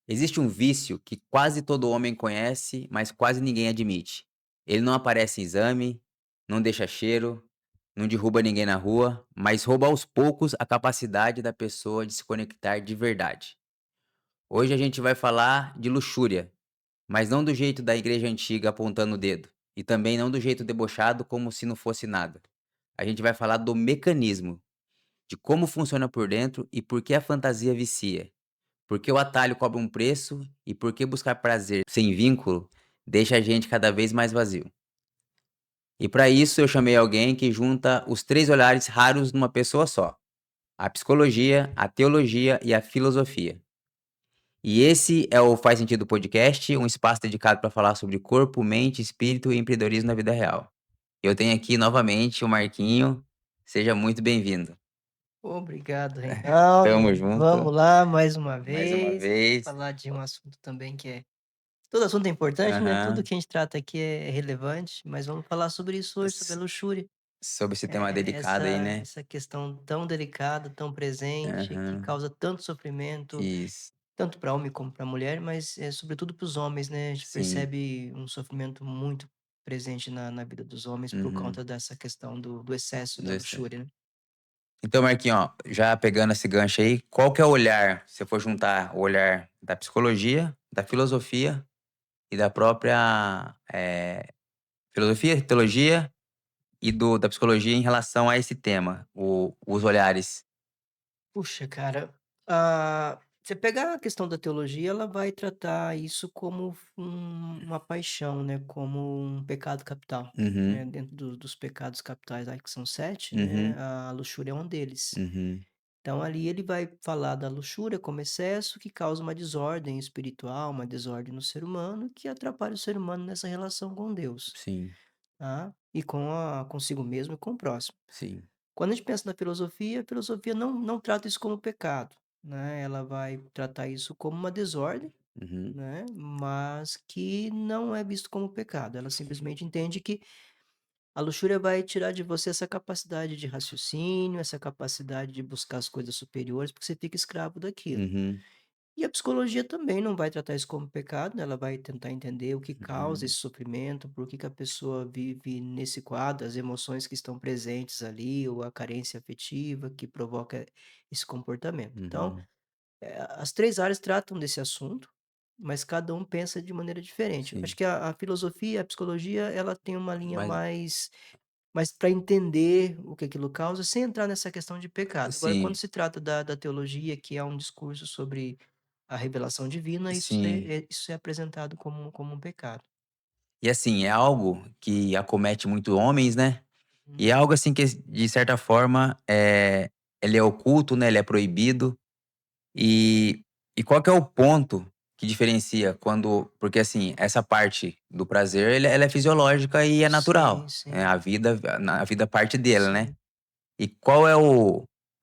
Existe um vício que quase todo homem conhece, mas quase ninguém admite. Ele não aparece em exame, não deixa cheiro, não derruba ninguém na rua, mas rouba aos poucos a capacidade da pessoa de se conectar de verdade. Hoje a gente vai falar de luxúria, mas não do jeito da igreja antiga apontando o dedo, e também não do jeito debochado como se não fosse nada. A gente vai falar do mecanismo, de como funciona por dentro e por que a fantasia vicia. Porque o atalho cobra um preço e porque buscar prazer sem vínculo deixa a gente cada vez mais vazio. E para isso eu chamei alguém que junta os três olhares raros numa pessoa só: a psicologia, a teologia e a filosofia. E esse é o Faz Sentido Podcast, um espaço dedicado para falar sobre corpo, mente, espírito e empreendedorismo na vida real. Eu tenho aqui novamente o Marquinho. Seja muito bem-vindo. Obrigado, Tamo Reinaldo. junto Vamos lá mais uma mais uma vez, vez. falar de um assunto também que é todo assunto é importante, né, tudo Aham. que a gente trata aqui é relevante, mas vamos falar sobre isso hoje, sobre a S- luxúria. Sobre esse tema É delicado aí, essa né? essa questão tão delicada, tão presente, que Aham. causa tanto sofrimento, Isso. tanto para homem como para mulher, mas, sobretudo para os homens, né, a gente Sim. percebe um sofrimento muito presente na vida dos homens por Uhum. conta dessa questão do excesso da Do excesso. luxúria, né. Então, Marquinhos, ó, já pegando esse gancho aí, qual que é o olhar, se for juntar o olhar da psicologia, da filosofia e da própria, filosofia, teologia e da psicologia em relação a esse tema, os olhares. Puxa, cara, você pegar a questão da teologia, ela vai tratar isso como uma paixão, né, como um pecado capital, né, Uhum, dentro dos pecados capitais, aí que são 7, né, uhum, a luxúria é um deles. uhum, Então ali ele vai falar da luxúria como excesso que causa uma desordem espiritual, uma desordem no ser humano, que atrapalha o ser humano nessa relação com Deus, sim, tá, e consigo mesmo e com o próximo. sim, Quando a gente pensa na filosofia, a filosofia não trata isso como pecado, né, ela vai tratar isso como uma desordem, uhum, né, mas que não é visto como pecado, ela simplesmente entende que a luxúria vai tirar de você essa capacidade de raciocínio, essa capacidade de buscar as coisas superiores, porque você fica escravo daquilo. uhum, E a psicologia também não vai tratar isso como pecado, né, ela vai tentar entender o que causa uhum, esse sofrimento, por que que a pessoa vive nesse quadro, as emoções que estão presentes ali, ou a carência afetiva que provoca esse comportamento. Então, uhum, as 3 áreas tratam desse assunto, mas cada um pensa de maneira diferente. Eu acho sim. que a filosofia, a psicologia, ela tem uma linha Mas, mais para entender o que aquilo causa, sem entrar nessa questão de pecado. Agora, quando sim, se trata da teologia, que é um discurso sobre a revelação divina, sim. isso é apresentado como um pecado. E assim, é algo que acomete muito homens, né? E é Uhum. algo assim que, de certa forma, ele é oculto, né, ele é proibido. E e qual que é o ponto que diferencia quando porque assim, essa parte do prazer ela é fisiológica e é Sim, natural, sim, a vida parte dele, né. sim. E qual é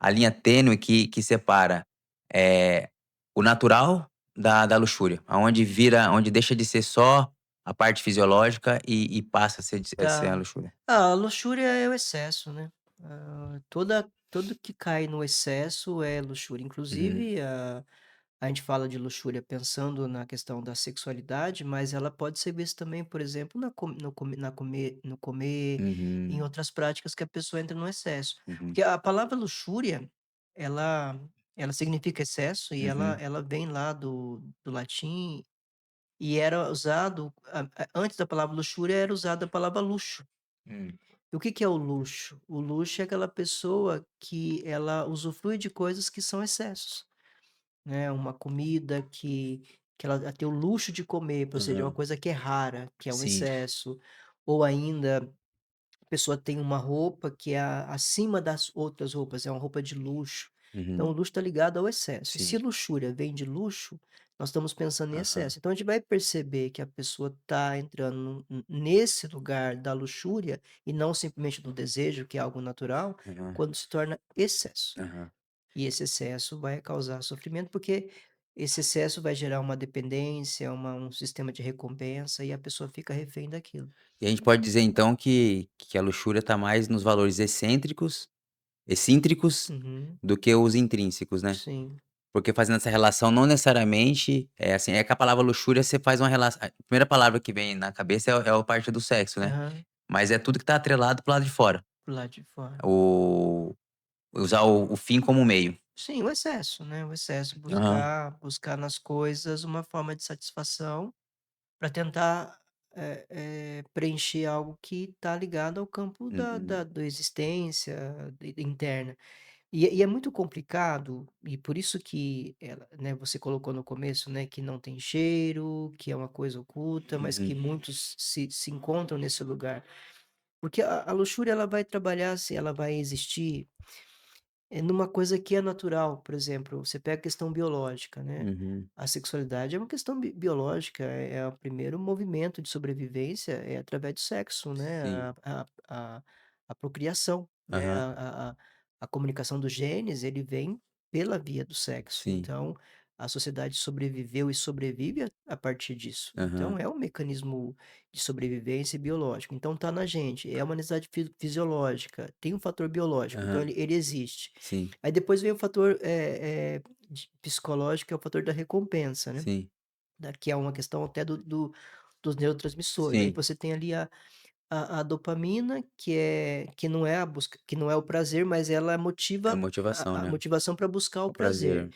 a linha tênue que separa, eh, o natural da luxúria? Onde deixa de ser só a parte fisiológica e passa a ser a Tá. luxúria? Ah, a luxúria é o excesso, né. Tudo que cai no excesso é luxúria. Uhum, Inclusive, a gente fala de luxúria pensando na questão da sexualidade, mas ela pode ser vista também, por exemplo, na com no come na comer no comer, em uhum, outras práticas que a pessoa entra no excesso. uhum, Porque a palavra luxúria, ela ela significa excesso e uhum, ela vem lá do latim e era usado antes da palavra luxúria era usada a palavra luxo. hum, E o que que é o luxo? O luxo é aquela pessoa que ela usufrui de coisas que são excessos. Né, uma comida que ela tem o luxo de comer, ou seja, é uma aham, coisa que é rara, que é um sim, excesso, ou ainda a pessoa tem uma roupa que é acima das outras roupas, é uma roupa de luxo. Então o uhum, luxo está ligado ao excesso. E se sim, luxúria vem de luxo, nós estamos pensando em aham, excesso. Então a gente vai perceber que a pessoa está entrando nesse lugar da luxúria e não simplesmente do desejo, que é algo natural, aham, quando se torna excesso. aham. E esse excesso vai causar sofrimento, porque esse excesso vai gerar uma dependência, um sistema de recompensa e a pessoa fica refém daquilo. E a gente pode dizer então que a luxúria está mais nos valores excêntricos do que os intrínsecos, né. Sim. Porque fazendo essa relação não necessariamente, é assim, é que a palavra luxúria você faz uma relação a primeira palavra que vem na cabeça é a parte do sexo, né. Aham, Mas é tudo que tá atrelado para o lado de fora. pro lado de fora. O usar o fim como meio. Sim, o excesso, né, o excesso, Aham. buscar nas coisas uma forma de satisfação para tentar, preencher algo que está ligado ao campo Uhum. da existência interna. E é muito complicado, e por isso que ela, né, você colocou no começo, né, que não tem cheiro, que é uma coisa oculta, mas que Uhum. muitos se encontram nesse lugar. Porque a luxúria ela vai trabalhar, se ela vai existir numa coisa que é natural. Por exemplo, você pega a questão biológica, né, Uhum. a sexualidade é uma questão biológica, é o primeiro movimento de sobrevivência é através do sexo, né, Sim. a procriação, né, Aham. a comunicação dos genes, ele vem pela via do sexo. Sim. Então, a sociedade sobreviveu e sobrevive a partir disso. Então Aham. é um mecanismo de sobrevivência biológico, então tá na gente, é uma necessidade fisiológica, tem um fator biológico, então Aham. ele existe. Sim. Aí depois vem o fator, psicológico, que é o fator da recompensa, né, Sim. que é uma questão até dos neurotransmissores. Aí Sim. você tem ali a dopamina, que não é a busca, que não é o prazer, mas ela É motiva motivação, a né. motivação para buscar o O prazer. prazer.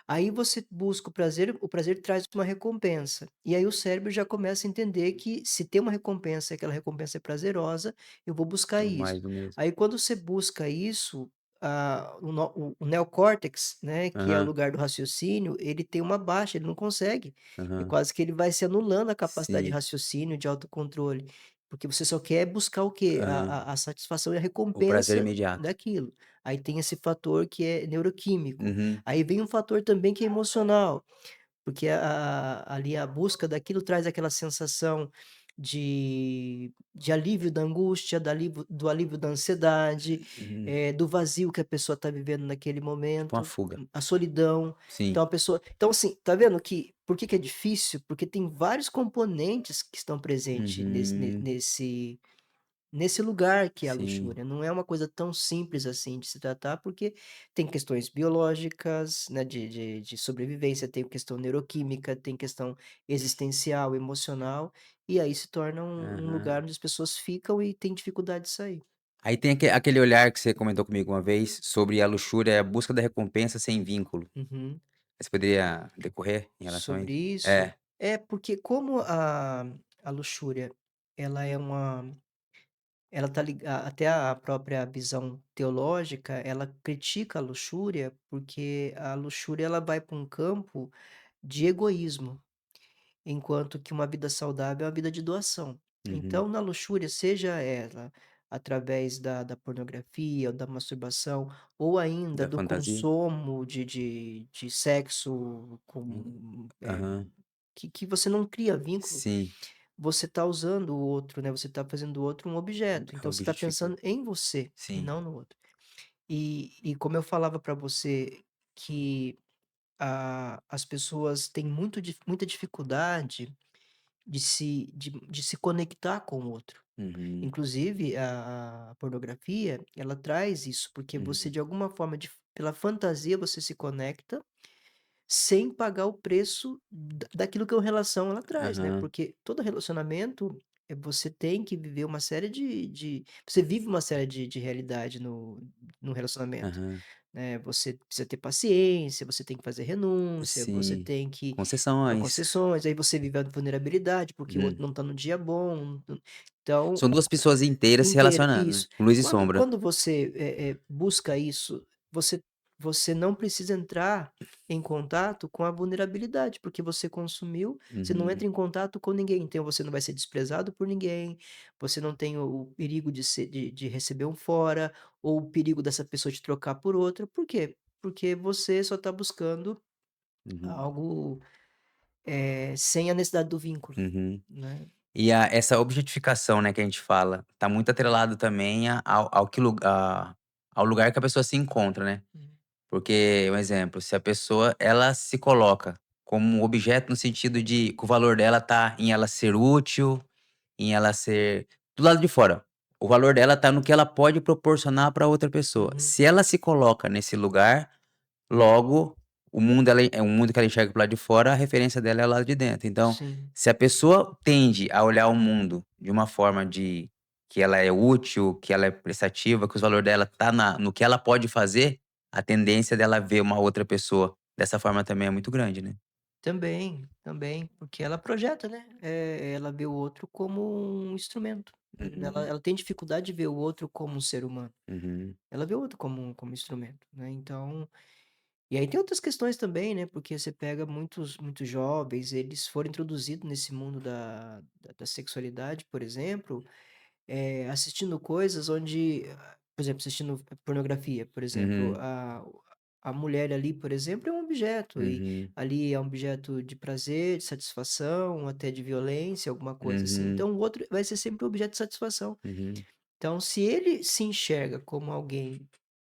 Aí você busca o prazer traz uma recompensa. E aí o cérebro já começa a entender que se tem uma recompensa e aquela recompensa é prazerosa, eu vou buscar É isso. mais do mesmo. Aí quando você busca isso, o neocórtex, né, que é o Aham. lugar do raciocínio, ele tem uma baixa, ele não consegue. É Aham. quase que ele vai se anulando a capacidade de Sim. raciocínio, de autocontrole, porque você só quer buscar o quê? Aham. A satisfação e a O prazer recompensa imediato. daquilo. Aí tem esse fator que é neuroquímico. Uhum. Aí vem um fator também que é emocional, porque ali a busca daquilo traz aquela sensação de alívio da angústia, do alívio da ansiedade, Uhum. do vazio que a pessoa está vivendo naquele Tipo uma momento, fuga. a solidão. Sim. Então a pessoa, então assim, tá vendo que por que que é difícil? Porque tem vários componentes que estão presentes Uhum. nesse lugar que é a Sim. luxúria. Não é uma coisa tão simples assim de se tratar, porque tem questões biológicas, né, de sobrevivência, tem questão neuroquímica, tem questão existencial, emocional, e aí se torna um Aham. lugar onde as pessoas ficam e têm dificuldade de sair. Aí tem aquele olhar que você comentou comigo uma vez sobre a luxúria, é a busca da recompensa sem vínculo. Uhum. Você poderia decorrer em relação a Sobre isso? isso, É. porque como a luxúria, ela é uma ela tá liga até a própria visão teológica, ela critica a luxúria, porque a luxúria ela vai para um campo de egoísmo, enquanto que uma vida saudável é uma vida de doação. Uhum. Então, na luxúria, seja ela através da pornografia ou da masturbação, ou ainda Da do fantasia? consumo de sexo Hum. com, Aham. que você não cria vínculo, Sim. você está usando o outro, né, você está fazendo do outro um objeto, então você está Objetificando. pensando em você e Sim. não no outro. E como eu falava para você que as pessoas têm muita dificuldade de se conectar com o outro. Uhum. Inclusive a pornografia, ela traz isso, porque você Uhum. de alguma forma pela fantasia você se conecta sem pagar o preço daquilo que a relação ela traz, né, Aham. porque todo relacionamento, você tem que viver uma série você vive uma série de realidade no relacionamento, Aham. né, você precisa ter paciência, você tem que fazer renúncia, você Sim. tem que Concessões. concessões, aí você vive a vulnerabilidade, porque o outro Uhum. não está no dia bom, então São 2 pessoas inteiras se inteira, relacionando, né, isso. com luz e Quando sombra. você, busca isso, você você não precisa entrar em contato com a vulnerabilidade, porque você consumiu, você não Uhum. entra em contato com ninguém, então você não vai ser desprezado por ninguém, você não tem o perigo de receber um fora, ou o perigo dessa pessoa te trocar por outra, por quê? Porque você só está buscando Uhum. algo, sem a necessidade do vínculo, Uhum. né. E essa objetificação, né, que a gente fala, tá muito atrelado também ao lugar que a pessoa se encontra, né. Hum. Porque, um exemplo, se a pessoa, ela se coloca como um objeto no sentido de que o valor dela tá em ela ser útil, em ela ser do lado de fora. O valor dela tá no que ela pode proporcionar para outra pessoa. Uhum. Se ela se coloca nesse lugar, logo o mundo é um mundo que ela enxerga pro lado de fora, a referência dela é o lado de dentro. Então, Sim, se a pessoa tende a olhar o mundo de uma forma de que ela é útil, que ela é prestativa, que o valor dela tá no que ela pode fazer, a tendência dela ver uma outra pessoa dessa forma também é muito grande, né. também, também, porque ela projeta, né, ela vê o outro como um instrumento. Uhum, Ela tem dificuldade de ver o outro como um ser humano. uhum, Ela vê o outro como instrumento, né, então e aí tem outras questões também, né, porque você pega muitos jovens, eles foram introduzidos nesse mundo da sexualidade, por exemplo, assistindo coisas onde, por exemplo, assistindo pornografia, por exemplo, uhum, a mulher ali, por exemplo, é um objeto e uhum, ali é um objeto de prazer, de satisfação, até de violência, alguma coisa assim. uhum, Então o outro vai ser sempre um objeto de satisfação. uhum. Então se ele se enxerga como alguém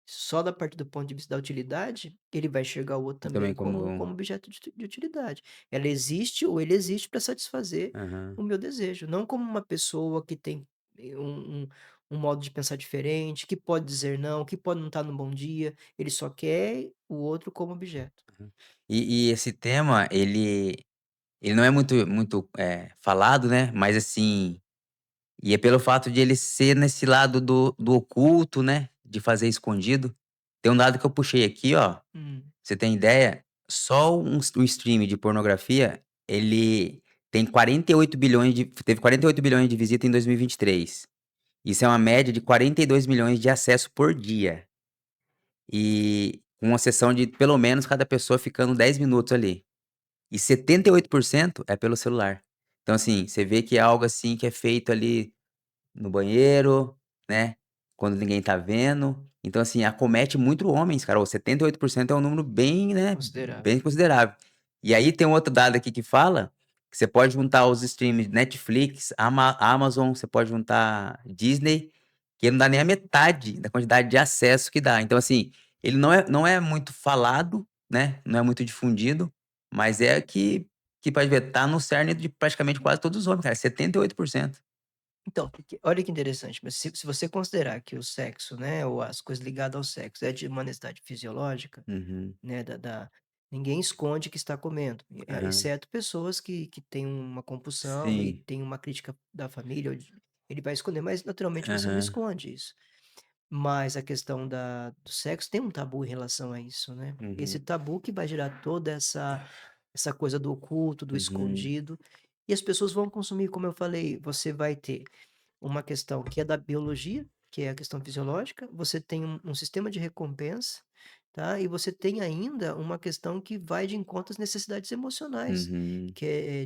só da parte do ponto de vista da utilidade, ele vai enxergar o outro também Também como como objeto de utilidade. Ela existe ou ele existe para satisfazer aham. o meu desejo, não como uma pessoa que tem um modo de pensar diferente, que pode dizer não, que pode não estar no bom dia, ele só quer o outro como objeto. E esse tema, ele não é muito, falado, né, mas assim, e é pelo fato de ele ser nesse lado do oculto, né, de fazer escondido. Tem um dado que eu puxei aqui, ó, pra Hum, você ter ideia, só o stream de pornografia, ele tem 48 bilhões teve 48 bilhões de visita em 2023. Isso é uma média de 42 milhões de acesso por dia. E com uma sessão de pelo menos cada pessoa ficando 10 minutos ali. E 78% é pelo celular. Então, assim, você vê que é algo, assim, que é feito ali no banheiro, né, quando ninguém tá vendo. Então, assim, acomete muito homens, cara. Ô, 78% é um número bem, né, considerável. bem considerável. E aí tem um outro dado aqui que fala que você pode juntar os streams Netflix, Amazon, você pode juntar Disney, que não dá nem a metade da quantidade de acesso que dá. Então, assim, ele não é muito falado, né, não é muito difundido, mas é que pode ver, tá no cerne de praticamente quase todos os homens, cara, 78%. Então, olha que interessante, mas se você considerar que o sexo, né, ou as coisas ligadas ao sexo é de uma necessidade fisiológica, Uhum. né, ninguém esconde que está comendo, Aham. exceto pessoas que têm uma compulsão e Sim. tem uma crítica da família, ele vai esconder, mas naturalmente você não Aham. esconde isso. Mas a questão do sexo tem um tabu em relação a isso, né. Esse Uhum. tabu que vai gerar toda essa coisa do oculto, do Uhum. escondido, e as pessoas vão consumir, como eu falei, você vai ter uma questão que é da biologia, que é a questão fisiológica, você tem um sistema de recompensa, tá, e você tem ainda uma questão que vai de encontro às necessidades emocionais, Uhum. que é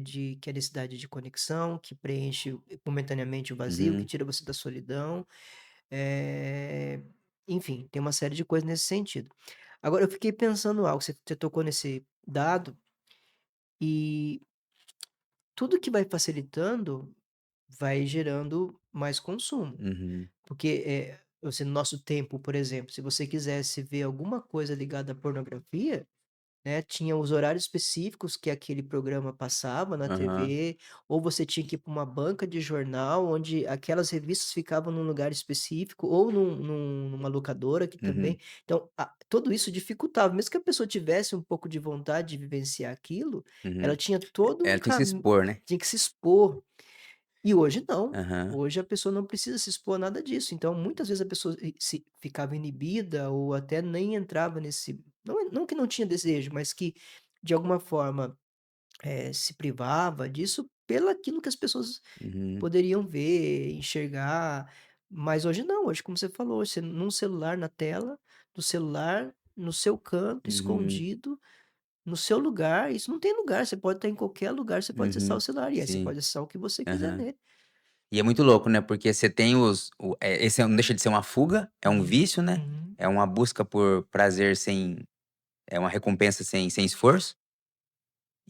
a necessidade de conexão, que preenche momentaneamente o vazio, que Uhum. tira você da solidão, eh, enfim, tem uma série de coisas nesse sentido. Agora eu fiquei pensando algo, você tocou nesse dado, e tudo que vai facilitando, vai gerando mais consumo. Uhum. Porque, você no nosso tempo, por exemplo, se você quisesse ver alguma coisa ligada à pornografia, né, tinha os horários específicos que aquele programa passava na Aham. TV, ou você tinha que ir para uma banca de jornal, onde aquelas revistas ficavam num lugar específico, ou numa locadora que também. Uhum. Então, tudo isso dificultava, mesmo que a pessoa tivesse um pouco de vontade de vivenciar aquilo, ela Uhum. tinha todo um Ela tem que se caminho, expor, né. tinha que se expor. E hoje não. Aham. Hoje a pessoa não precisa se expor a nada disso. Então, muitas vezes a pessoa se ficava inibida ou até nem entrava nesse, não que não tinha desejo, mas que de alguma forma, se privava disso pelaquilo que as pessoas Uhum. poderiam ver, enxergar. Mas hoje não, hoje como você falou, você num celular na tela do celular, no seu canto, Uhum. escondido, no seu lugar, isso não tem lugar, você pode estar em qualquer lugar, você pode acessar o Uhum. celular, e aí você Sim. pode acessar o que você quiser Aham. nele. E é muito louco, né, porque você tem esse não deixa de ser uma fuga, é um Uhum, vício, né, uhum, é uma busca por prazer é uma recompensa sem esforço,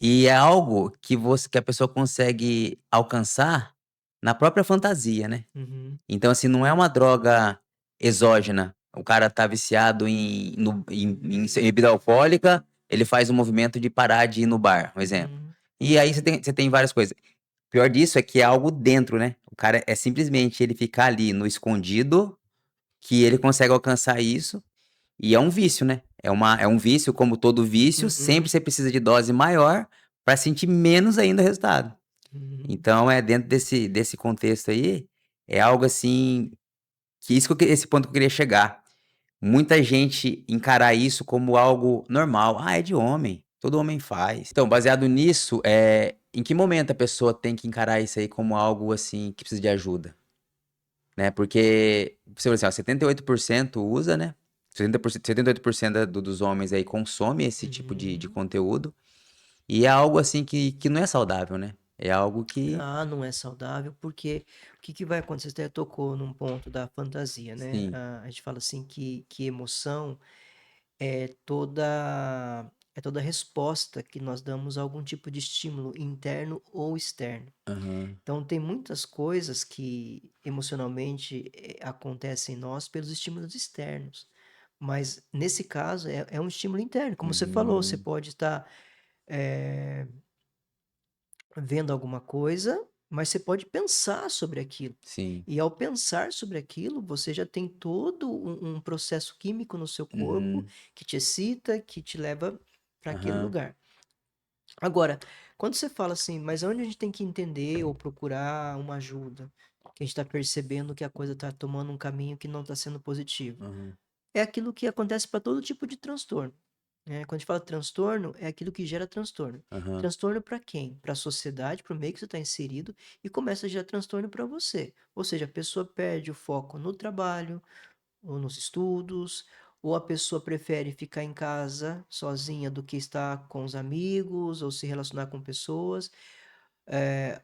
e é algo que a pessoa consegue alcançar na própria fantasia, né. uhum, Então, assim, não é uma droga exógena. O cara tá viciado em bebida alcoólica, ele faz um movimento de parar de ir no bar, um exemplo. uhum, E aí você tem várias coisas. Pior disso é que é algo dentro, né. O cara é simplesmente ele ficar ali no escondido, que ele consegue alcançar isso, e é um vício, né. É um vício, como todo vício, sempre Uhum, você precisa de dose maior para sentir menos ainda o resultado. uhum. Então é dentro desse contexto aí, é algo assim, que isso que eu que esse ponto que eu queria chegar. Muita gente encarar isso como algo normal. "Ah, é de homem, todo homem faz". Então, baseado nisso, em que momento a pessoa tem que encarar isso aí como algo, assim, que precisa de ajuda, né, porque você falou assim, ó, 78% usa, né, 78% dos homens aí consome esse tipo de Uhum. conteúdo, e é algo, assim, que não é saudável, né, é algo que Ah, não é saudável, porque o que que vai acontecer? Você até tocou num ponto da fantasia, né? sim, A gente fala assim que emoção é toda resposta que nós damos a algum tipo de estímulo interno ou externo. aham, Então, tem muitas coisas que emocionalmente acontecem em nós pelos estímulos externos. Mas, nesse caso, é um estímulo interno. Como você falou, você uhum, pode estar eh, vendo alguma coisa, mas você pode pensar sobre aquilo. sim, E ao pensar sobre aquilo, você já tem todo um processo químico no seu corpo uhum, que te excita, que te leva para aquele aham, lugar. Agora, quando você fala assim, mas onde a gente tem que entender ou procurar uma ajuda, que a gente está percebendo que a coisa está tomando um caminho que não está sendo positivo? aham, É aquilo que acontece para todo tipo de transtorno. Né? Quando a gente fala transtorno, é aquilo que gera transtorno. aham, Transtorno para quem? Para a sociedade, para o meio que você está inserido, e começa a gerar transtorno para você. Ou seja, a pessoa perde o foco no trabalho, ou nos estudos, ou a pessoa prefere ficar em casa sozinha do que estar com os amigos, ou se relacionar com pessoas.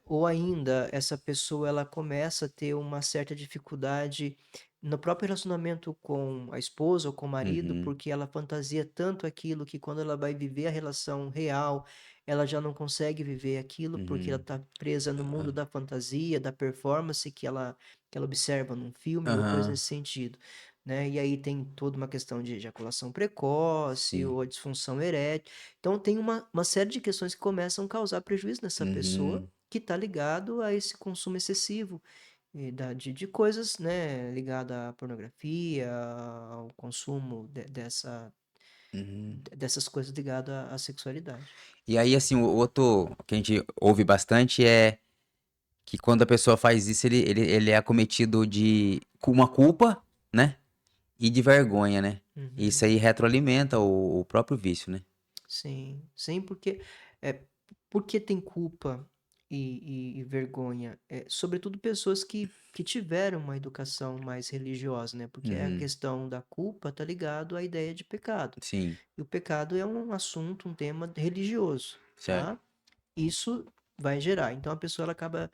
Ou ainda, essa pessoa ela começa a ter uma certa dificuldade no próprio relacionamento com a esposa ou com o marido, uhum, porque ela fantasia tanto aquilo que quando ela vai viver a relação real, ela já não consegue viver aquilo, porque ela uhum, está presa no mundo da fantasia, da performance que ela observa num filme ou coisa aham, nesse sentido. Né? E aí tem toda uma questão de ejaculação precoce sim, ou a disfunção erétil. Então tem uma série de questões que começam a causar prejuízo nessa pessoa uhum. que está ligado a esse consumo excessivo de coisas, né, ligada à pornografia, ao consumo Uhum. dessas coisas ligadas à sexualidade. E aí, assim, o outro que a gente ouve bastante é que quando a pessoa faz isso, ele é acometido de com uma culpa, né? E de vergonha, né? Isso Uhum. aí retroalimenta o próprio vício, né? Sim, sim, é, porque tem culpa e vergonha, sobretudo pessoas que tiveram uma educação mais religiosa, né? Porque a Uhum. questão da culpa tá ligado à ideia de pecado. Sim, E o pecado é um assunto, um tema religioso, certo. tá? Isso vai gerar. Então a pessoa ela acaba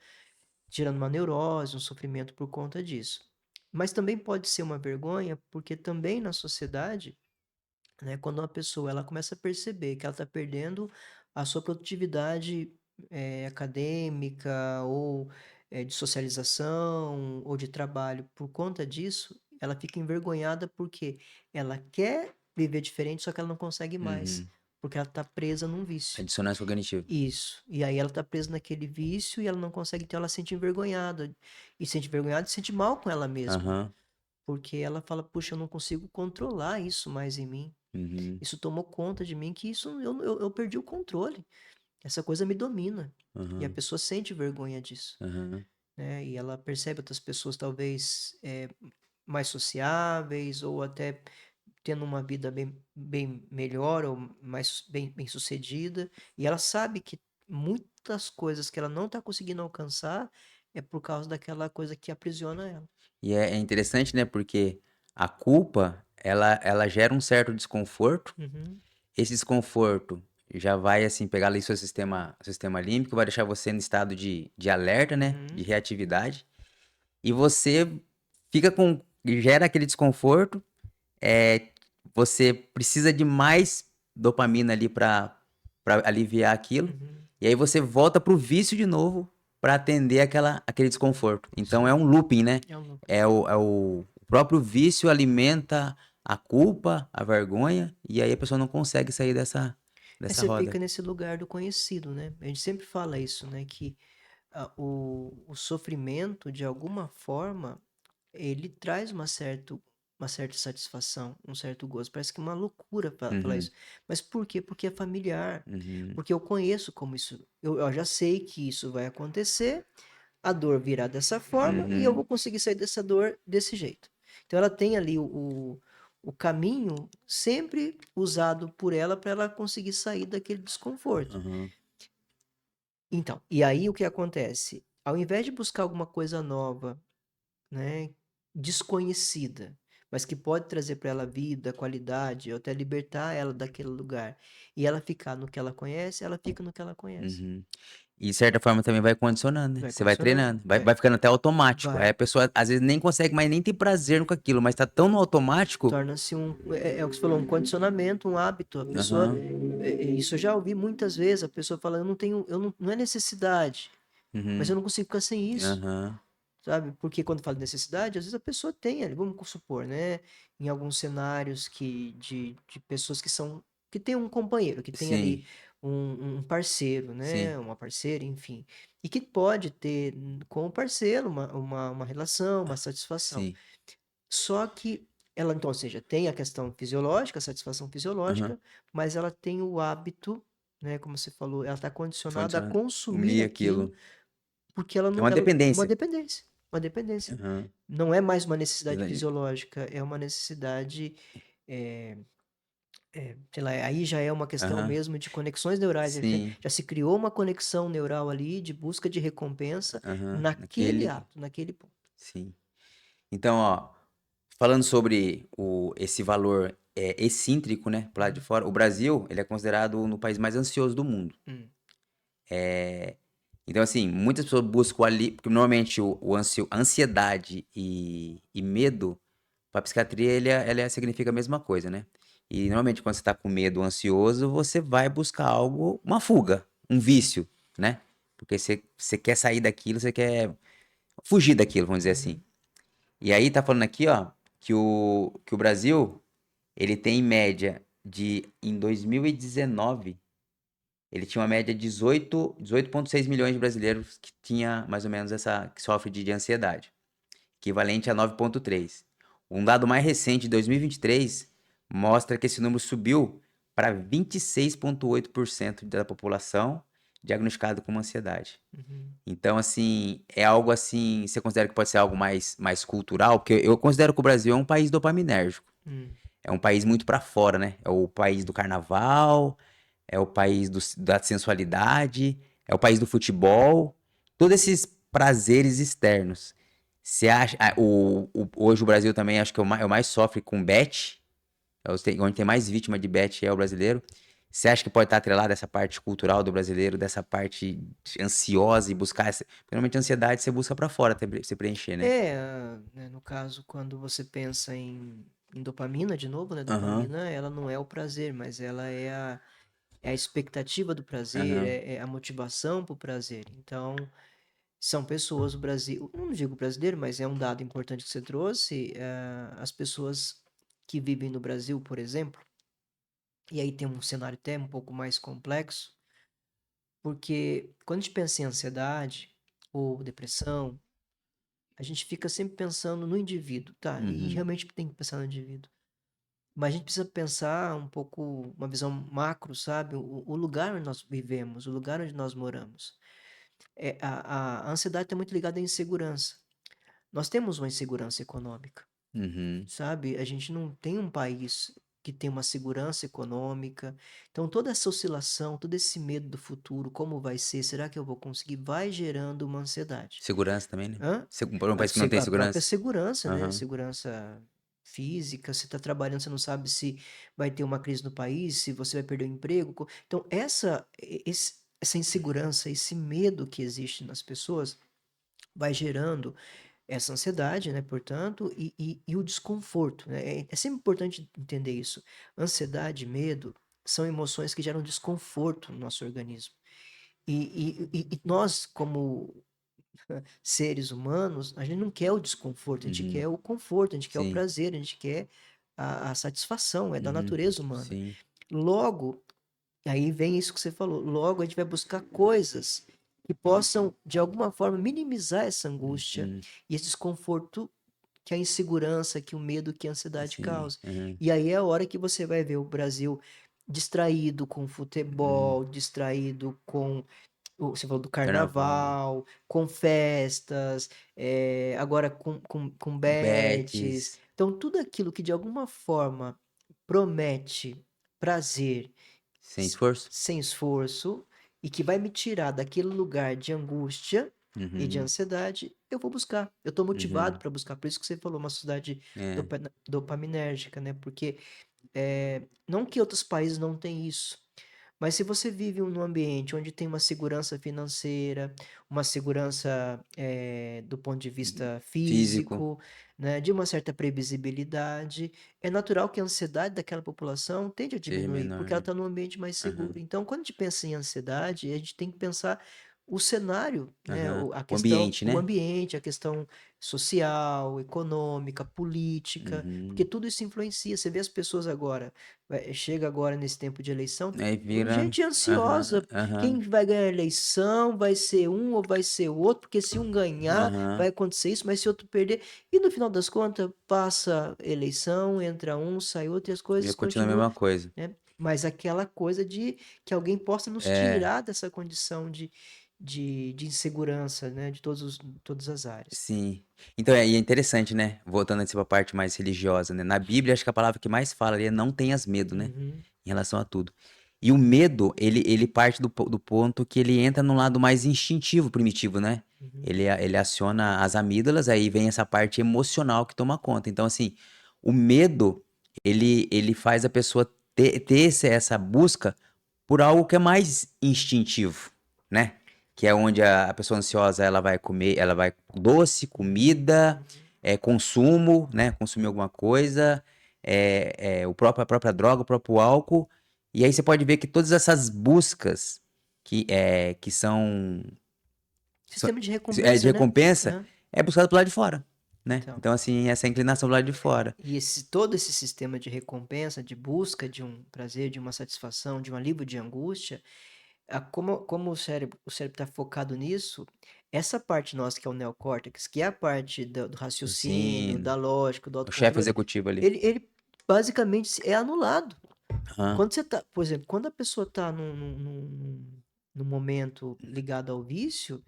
gerando uma neurose, um sofrimento por conta disso. Mas também pode ser uma vergonha, porque também na sociedade, né, quando uma pessoa ela começa a perceber que ela está perdendo a sua produtividade acadêmica ou de socialização ou de trabalho por conta disso, ela fica envergonhada porque ela quer viver diferente, só que ela não consegue mais, Uhum. porque ela está presa num vício. A dissonância cognitiva. Isso. E aí ela tá presa naquele vício e ela não consegue, então ela se sente envergonhada. E se sente envergonhada e se sente mal com ela mesma. Aham. Porque ela fala, puxa, eu não consigo controlar isso mais em mim. Uhum. Isso tomou conta de mim que isso eu perdi o controle. Essa coisa me domina. E a Aham. pessoa sente vergonha disso. Aham. Né? E ela percebe outras pessoas talvez mais sociáveis ou até tendo uma vida bem melhor ou mais bem sucedida, e ela sabe que muitas coisas que ela não está conseguindo alcançar é por causa daquela coisa que aprisiona ela. E é interessante, né? Porque a culpa, ela gera um certo desconforto. Uhum, Esse desconforto já vai, assim, pegar ali seu sistema límbico, vai deixar você no estado de alerta, né, de uhum, reatividade, e você fica com gera aquele desconforto, você precisa de mais dopamina ali pra aliviar aquilo, uhum. e aí você volta pro vício de novo pra atender aquele desconforto. Então é um Sim, looping, né, é um looping. o próprio vício alimenta a culpa, a vergonha, e aí a pessoa não consegue sair dessa Você roda. fica nesse lugar do conhecido, né? A gente sempre fala isso, né? Que o sofrimento, de alguma forma, ele traz uma certa satisfação, um certo gosto. Parece que é uma loucura falar Uhum, isso. Mas por quê? Porque é familiar. uhum, Porque eu conheço como isso. Eu já sei que isso vai acontecer, a dor virá dessa forma e eu uhum, vou conseguir sair dessa dor desse jeito. Então ela tem ali o caminho sempre usado por ela para ela conseguir sair daquele desconforto. uhum, Então, e aí o que acontece? Ao invés de buscar alguma coisa nova, né, desconhecida, mas que pode trazer para ela vida, qualidade, ou até libertar ela daquele lugar, e ela ficar no que ela conhece, ela fica no que ela conhece. uhum. E de certa forma também vai condicionando, né, Vai você vai condicionando. treinando, vai ficando até automático, aí Vai. a pessoa às vezes nem consegue mais nem ter prazer com aquilo, mas tá tão no automático. Torna-se é o que você falou, um condicionamento, um hábito. A pessoa, Aham, isso eu já ouvi muitas vezes, a pessoa fala, eu não tenho, eu não, não é necessidade, mas eu uhum, não consigo ficar sem isso. aham, Sabe? Porque quando fala de necessidade, às vezes a pessoa tem ali, vamos supor, né? Em alguns cenários de pessoas que tem um companheiro, que tem sim, ali um parceiro, sim, né? Uma parceira, enfim. E que pode ter com o parceiro uma relação, uma satisfação. sim, Só que ela, então, ou seja, tem a questão fisiológica, a satisfação aham, fisiológica, mas ela tem o hábito, né? Como você falou, ela está condicionada a condicionando, consumir unir aquilo aquilo, porque ela é não uma ela uma dependência. dependência, uma dependência. Aham, Não é mais uma necessidade verdade. fisiológica, é uma necessidade, eh sei lá, aí já é uma questão Aham, mesmo de conexões neurais, sim, já se criou uma conexão neural ali de busca de recompensa aham, naquele naquele ato, naquele ponto. sim. Então, ó, falando sobre esse valor, excêntrico, né, pro lado de Uhum. fora, o Brasil, ele é considerado no país mais ansioso do mundo. Hum. Eh, então, assim, muitas pessoas buscam ali porque normalmente a ansiedade e medo, pra psiquiatria significa a mesma coisa, né. E normalmente quando você tá com medo ou ansioso, você vai buscar algo uma fuga, um vício, né, porque você quer sair daquilo, você quer fugir daquilo, vamos dizer assim. Uhum. E aí tá falando aqui, ó, que o Brasil, ele tem em média em 2019, ele tinha uma média de 18,6 milhões de brasileiros que tinha mais ou menos que sofre de ansiedade, equivalente a 9,3. Um dado mais recente, de 2023, mostra que esse número subiu para 26,8% da população diagnosticada com ansiedade. Uhum. Então, assim, é algo assim, você considera que pode ser algo mais cultural? Porque eu considero que o Brasil é um país dopaminérgico. Hum. É um país muito pra fora, né? É o país do carnaval, é o país da sensualidade, é o país do futebol. Todos esses prazeres externos. Você acha. Hoje o Brasil também acho que é o mais sofre com bet. Onde tem mais vítima de bet é o brasileiro. Você acha que pode estar atrelado essa parte cultural do brasileiro, dessa parte ansiosa e buscar essa. Porque normalmente a ansiedade você busca pra fora, você preencher, né? Né, no caso, quando você pensa em dopamina, de novo, né? Aham, Dopamina, ela não é o prazer, mas ela é a expectativa do prazer, aham, é a motivação para o prazer. Então, são pessoas, o Brasil, eu não digo brasileiro, mas é um dado importante que você trouxe, as pessoas que vivem no Brasil, por exemplo, e aí tem um cenário até um pouco mais complexo, porque quando a gente pensa em ansiedade ou depressão, a gente fica sempre pensando no indivíduo, tá? E uhum, realmente tem que pensar no indivíduo. Mas a gente precisa pensar um pouco, uma visão macro, sabe? O lugar onde nós vivemos, o lugar onde nós moramos. A ansiedade está muito ligada à insegurança. Nós temos uma insegurança econômica, uhum. sabe? A gente não tem um país que tem uma segurança econômica. Então, toda essa oscilação, todo esse medo do futuro, como vai ser, será que eu vou conseguir, vai gerando uma ansiedade. Segurança também, né? Hã? Para um país que não tem A própria segurança. segurança, né? Aham. Segurança física, você está trabalhando, você não sabe se vai ter uma crise no país, se você vai perder o emprego. Então, essa insegurança, esse medo que existe nas pessoas vai gerando essa ansiedade, né? Portanto, e o desconforto, né? É sempre importante entender isso. Ansiedade e medo são emoções que geram desconforto no nosso organismo. E nós, como seres humanos, a gente não quer o desconforto, a gente Uhum. quer o conforto, a gente quer o Sim. prazer, a gente quer a satisfação, é da Uhum. natureza humana. Sim. Logo, aí vem isso que você falou, logo a gente vai buscar coisas que possam, de alguma forma, minimizar essa angústia Uhum. e esse desconforto que a insegurança, que o medo, que a ansiedade Sim. causa. Aham. E aí é a hora que você vai ver o Brasil distraído com Uhum. futebol, distraído com você falou do Carnaval. carnaval, com festas, agora com bets. Betes. Então tudo aquilo que de alguma forma promete prazer Sem esforço. sem esforço e que vai me tirar daquele lugar de angústia e de Uhum. ansiedade, eu vou buscar. Eu estou motivado Uhum. para buscar. Por isso que você falou, uma sociedade É. dopaminérgica, né? Porque não que outros países não têm isso, mas se você vive num ambiente onde tem uma segurança financeira, uma segurança, do ponto de vista Físico. físico, né, de uma certa previsibilidade, é natural que a ansiedade daquela população tende a Seja diminuir, menor, porque ela né. está num ambiente mais seguro. Aham. Então, quando a gente pensa em ansiedade, a gente tem que pensar o cenário, né, Aham. a O questão, ambiente, o né. ambiente, a questão social, econômica, política, porque Uhum. tudo isso influencia. Você vê as pessoas agora chega agora nesse tempo de eleição, Aí vira. gente Aham. ansiosa. Quem Aham. vai ganhar a eleição vai ser um ou vai ser o outro, porque se um ganhar, Aham. vai acontecer isso, mas se outro perder. E no final das contas, passa a eleição, entra um, sai outro e as E coisas continua a continuam, mesma coisa. né? Mas aquela coisa de que alguém possa nos É. tirar dessa condição de insegurança, né? De todas as áreas. Sim. Então, e é interessante, né, voltando assim pra parte mais religiosa, né, na Bíblia acho que a palavra que mais fala ali é "não tenhas medo", né, Uhum, em relação a tudo. E o medo, ele parte do ponto que ele entra no lado mais instintivo, primitivo, né. uhum. Ele aciona as amígdalas, aí vem essa parte emocional que toma conta. Então, assim, o medo, ele faz a pessoa ter essa busca por algo que é mais instintivo, né. Que é onde a pessoa ansiosa ela vai comer, ela vai doce, comida, Uhum. consumo, né, consumir alguma coisa, a própria droga, o próprio álcool, e aí você pode ver que todas essas buscas que são Sistema de de recompensa, né? recompensa, Aham. é buscado pro lado de fora, né. Então. Então assim, essa inclinação do lado de fora. E todo esse sistema de recompensa, de busca de um prazer, de uma satisfação, de um alívio de angústia, como o cérebro está focado nisso, essa parte nossa que é o neocórtex, que é a parte do raciocínio, Sim, da lógica, do o chefe autocontrole, executivo ali. ele basicamente é anulado. Aham. Quando você tá, por exemplo, quando a pessoa está num momento ligado ao vício,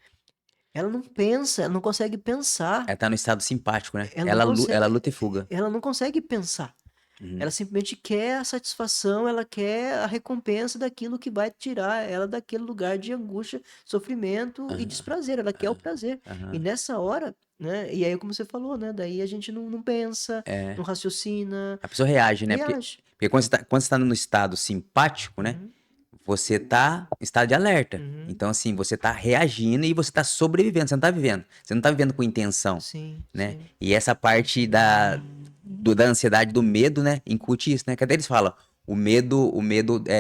ela não pensa, ela não consegue pensar, Ela tá no estado simpático, né. ela não Ela consegue, luta e fuga. ela não consegue pensar. Uhum. Ela simplesmente quer a satisfação, ela quer a recompensa daquilo que vai tirar ela daquele lugar de angústia, sofrimento e Aham. desprazer. Ela quer o prazer. E Aham. nessa hora, né? E aí, como você falou, né? Daí a gente não pensa, É. não raciocina, A pessoa reage, né, reage. porque quando você tá no estado simpático, né, Uhum, você tá em estado de alerta. uhum. Então, assim, você tá reagindo e você tá sobrevivendo, você não tá vivendo. Você não tá vivendo com intenção, Sim, né. sim. E essa parte da ansiedade, do medo, né, incute isso, né, que até eles falam, o medo,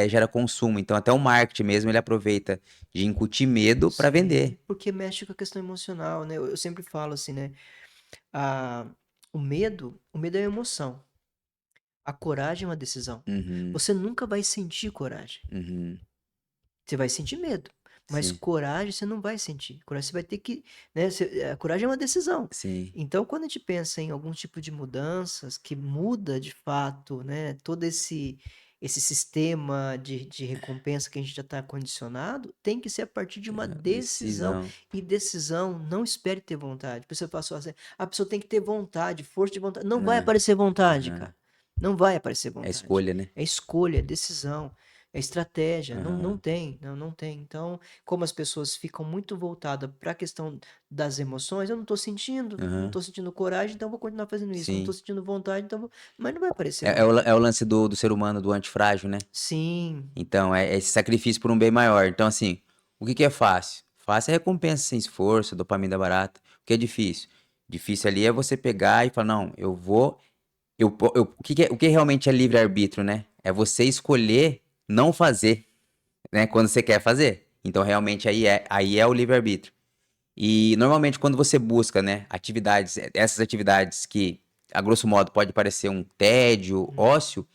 gera consumo, então até o marketing mesmo ele aproveita de incutir medo pra Sim, vender. porque mexe com a questão emocional, né? Eu sempre falo assim, né? A, o medo é uma emoção. A coragem é uma decisão. Uhum, Você nunca vai sentir coragem. uhum, Você vai sentir medo, mas sim, coragem você não vai sentir. Coragem você vai ter que, né, a coragem é uma decisão. sim, Então, quando a gente pensa em algum tipo de mudanças que muda de fato, né, todo esse sistema de recompensa que a gente já está condicionado, tem que ser a partir de uma decisão. decisão. E decisão, não espere ter vontade. Por isso eu faço assim, a pessoa tem que ter vontade, força de vontade. Não vai Né, aparecer vontade, aham. cara. Não vai aparecer É vontade. escolha, né. É escolha, é decisão. É estratégia, não Aham, tem, não tem. Então, como as pessoas ficam muito voltadas para a questão das emoções, eu não aham, estou sentindo coragem, então vou continuar fazendo isso. Eu não estou sim. sentindo vontade, então mas não vai aparecer É vontade. o lance do ser humano, do antifrágil, né. Sim, Então, é esse sacrifício por um bem maior. Então, assim, o que que é fácil? Fácil é recompensa sem esforço, dopamina barata. O que é difícil? Difícil ali é você pegar e falar: "Não, eu vou o que realmente é livre-arbítrio, né? É você escolher não fazer, né, quando você quer fazer. Então, realmente, aí é o livre-arbítrio. E, normalmente, quando você busca, né, essas atividades que, a grosso modo, pode parecer um tédio, uhum, ócio,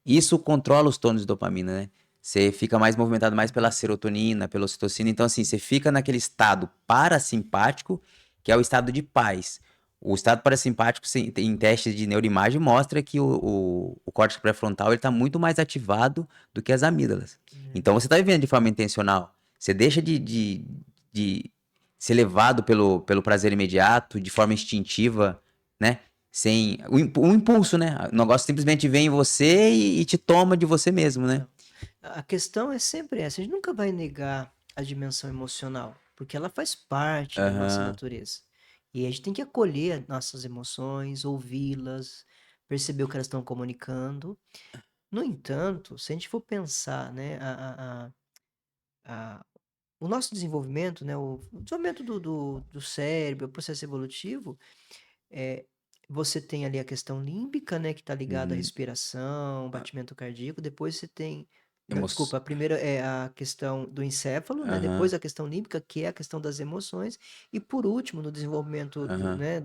isso controla os tônus de dopamina, né. Você fica mais movimentado mais pela uhum, serotonina, pela ocitocina, então assim, você fica naquele estado parasimpático, que é o estado de paz. O estado parasimpático, em testes de neuroimagem, mostra que o córtex pré-frontal ele está muito mais ativado do que as amígdalas. Né. Então, você está vivendo de forma intencional. Você deixa de ser levado pelo prazer imediato, de forma instintiva, né? Sem o impulso, né? O negócio simplesmente vem em você e te toma de você mesmo, né? Então, a questão é sempre essa, a gente nunca vai negar a dimensão emocional, porque ela faz parte da nossa Aham, natureza. E a gente tem que acolher as nossas emoções, ouvi-las, perceber o que elas estão comunicando. No entanto, se a gente for pensar, né, a- o nosso desenvolvimento, né, o desenvolvimento do cérebro, o processo evolutivo, é, você tem ali a questão límbica, né, que está ligada à uhum. respiração, batimento cardíaco. Depois você tem, não, Emo desculpa, a primeira é a questão do encéfalo, né? Depois Aham, a questão límbica, que é a questão das emoções. E por último, no desenvolvimento aham, né,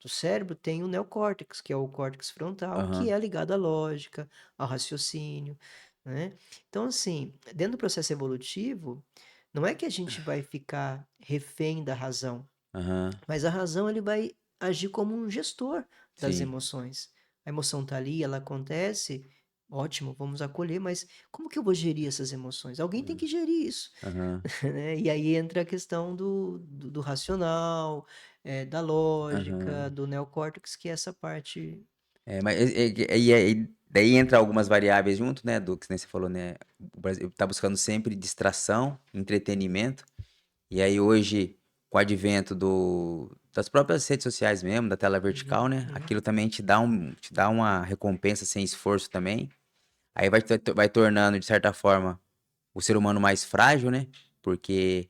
do cérebro, tem o neocórtex, que é o córtex frontal, que aham, é ligado à lógica, ao raciocínio, né? Então, assim, dentro do processo evolutivo, não é que a gente vai ficar refém da razão, aham, mas a razão ele vai agir como um gestor das sim. emoções. A emoção está ali, ela acontece, ótimo, vamos acolher, mas como que eu vou gerir essas emoções? Alguém tem que gerir isso, Aham, né? E aí entra a questão do racional, da lógica, aham. do neocórtex, que é essa parte. É, mas daí entra algumas variáveis junto, né, do que nem você falou, né? O Brasil tá buscando sempre distração, entretenimento. E aí hoje, com o advento das próprias redes sociais mesmo, da tela Uhum, vertical, né? uhum, Aquilo também te dá uma recompensa sem esforço também. Aí vai tornando, de certa forma, o ser humano mais frágil, né? Porque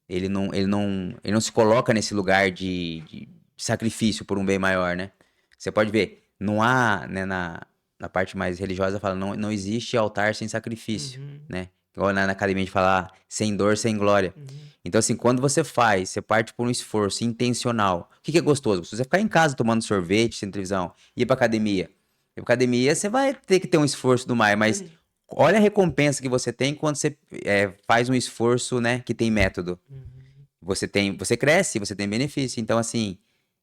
ele não se coloca nesse lugar de sacrifício por um bem maior, né? Você pode ver, não há, né, na parte mais religiosa fala, não existe altar sem sacrifício, uhum, né? Igual na academia a gente fala, sem dor, sem glória. uhum, Então, assim, quando você faz, você parte por um esforço intencional. O que que é gostoso? Se você ficar em casa tomando sorvete, sem televisão, ir pra academia. Ir pra academia, você vai ter que ter um esforço do mais, mas uhum, olha a recompensa que você tem quando você faz um esforço, né, que tem método. uhum. Você cresce, você tem benefício. Então, assim,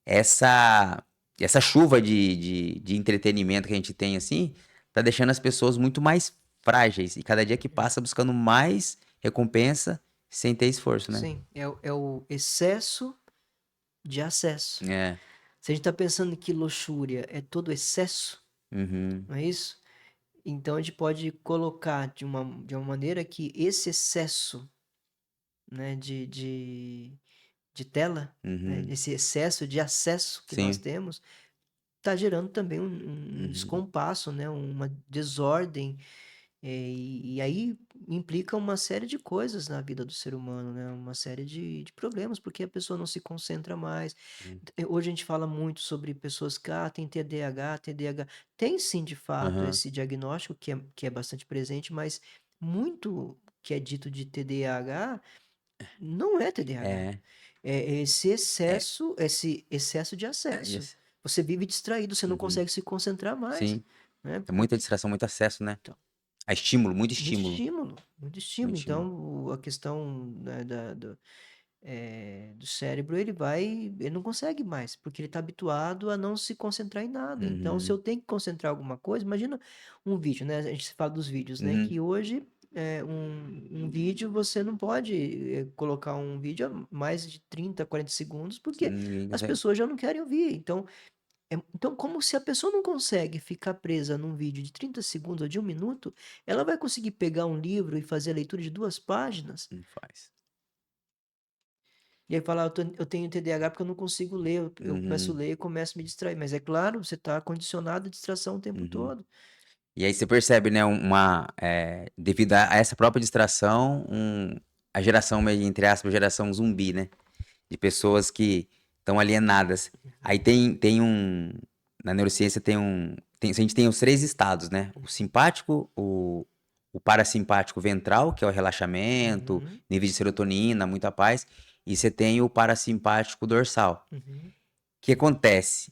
essa essa chuva de entretenimento que a gente tem, assim, tá deixando as pessoas muito mais frágeis. E cada dia que É. passa buscando mais recompensa sem ter esforço, né? Sim, é o excesso de acesso. É. Se a gente está pensando que luxúria é todo excesso, Uhum. não é isso? Então a gente pode colocar de uma maneira que esse excesso, né, de tela, né, Uhum. esse excesso de acesso que nós Sim. temos, está gerando também um Uhum. descompasso, né, uma desordem. E aí implica uma série de coisas na vida do ser humano, né? Uma série de problemas, porque a pessoa não se concentra mais. Hum. Hoje a gente fala muito sobre pessoas que têm TDAH, TDAH. Tem sim, de fato, Aham. esse diagnóstico que é bastante presente, mas muito que é dito de TDAH não é TDAH. É. É É. esse excesso de É acesso. isso. Você vive distraído, você não Uhum. consegue se concentrar mais, Sim. né? É muita distração, muito acesso, né? Então, A estímulo, muito muito estímulo. estímulo, muito estímulo. Muito estímulo. Então, a questão, né, do cérebro, ele não consegue mais, porque ele está habituado a não se concentrar em nada. Então, se eu Uhum. tenho que concentrar alguma coisa, imagina um vídeo, né? A gente se fala dos vídeos, né? Uhum. Que hoje um vídeo você não pode colocar um vídeo a mais de 30, 40 segundos, porque Ninguém as consegue. pessoas já não querem ouvir. Então, como se a pessoa não consegue ficar presa num vídeo de 30 segundos ou de 1 minuto, ela vai conseguir pegar um livro e fazer a leitura de 2 páginas, Não faz. e aí falar, eu tenho TDAH porque eu não consigo ler, eu começo a Uhum. ler e começo a me distrair. Mas é claro, você está condicionado à distração o tempo Uhum. todo. E aí você percebe, né, devido a essa própria distração, a geração meio, entre aspas, geração zumbi, né? De pessoas que estão alienadas. Aí na neurociência a gente tem os três estados, né? O simpático, o parasimpático ventral, que é o relaxamento, Uhum, nível de serotonina, muita paz, e você tem o parasimpático dorsal. uhum, O que acontece?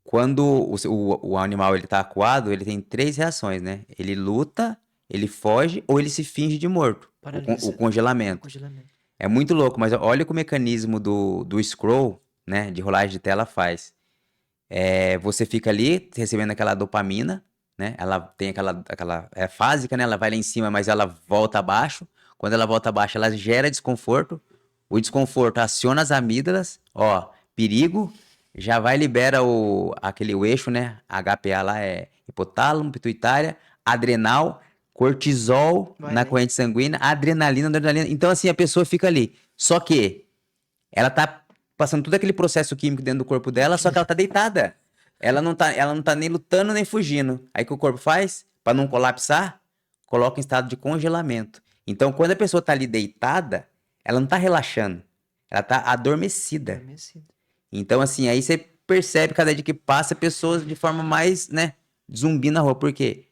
Quando o animal ele tá acuado, ele tem três reações, né? Ele luta, ele foge ou ele se finge de morto. O paralisa, o congelamento. congelamento. É muito louco, mas olha que o mecanismo do scroll. né, de rolagem de tela faz. Você fica ali recebendo aquela dopamina, né? Ela tem aquela fásica, né? Ela vai lá em cima, mas ela volta abaixo. Quando ela volta abaixo, ela gera desconforto. O desconforto aciona as amígdalas, ó, perigo, já vai libera o eixo, né? HPA lá é hipotálamo, pituitária, adrenal, cortisol Vai na além. corrente sanguínea, adrenalina, adrenalina. Então assim a pessoa fica ali. Só que ela tá passando todo aquele processo químico dentro do corpo dela, só que ela tá deitada. Ela não tá nem lutando nem fugindo. Aí o que o corpo faz? Para não colapsar, coloca em estado de congelamento. Então, quando a pessoa tá ali deitada, ela não tá relaxando. Ela tá adormecida. Adormecido. Então, assim, aí você percebe cada dia que passa pessoas de forma mais, né, zumbi na rua. Por quê?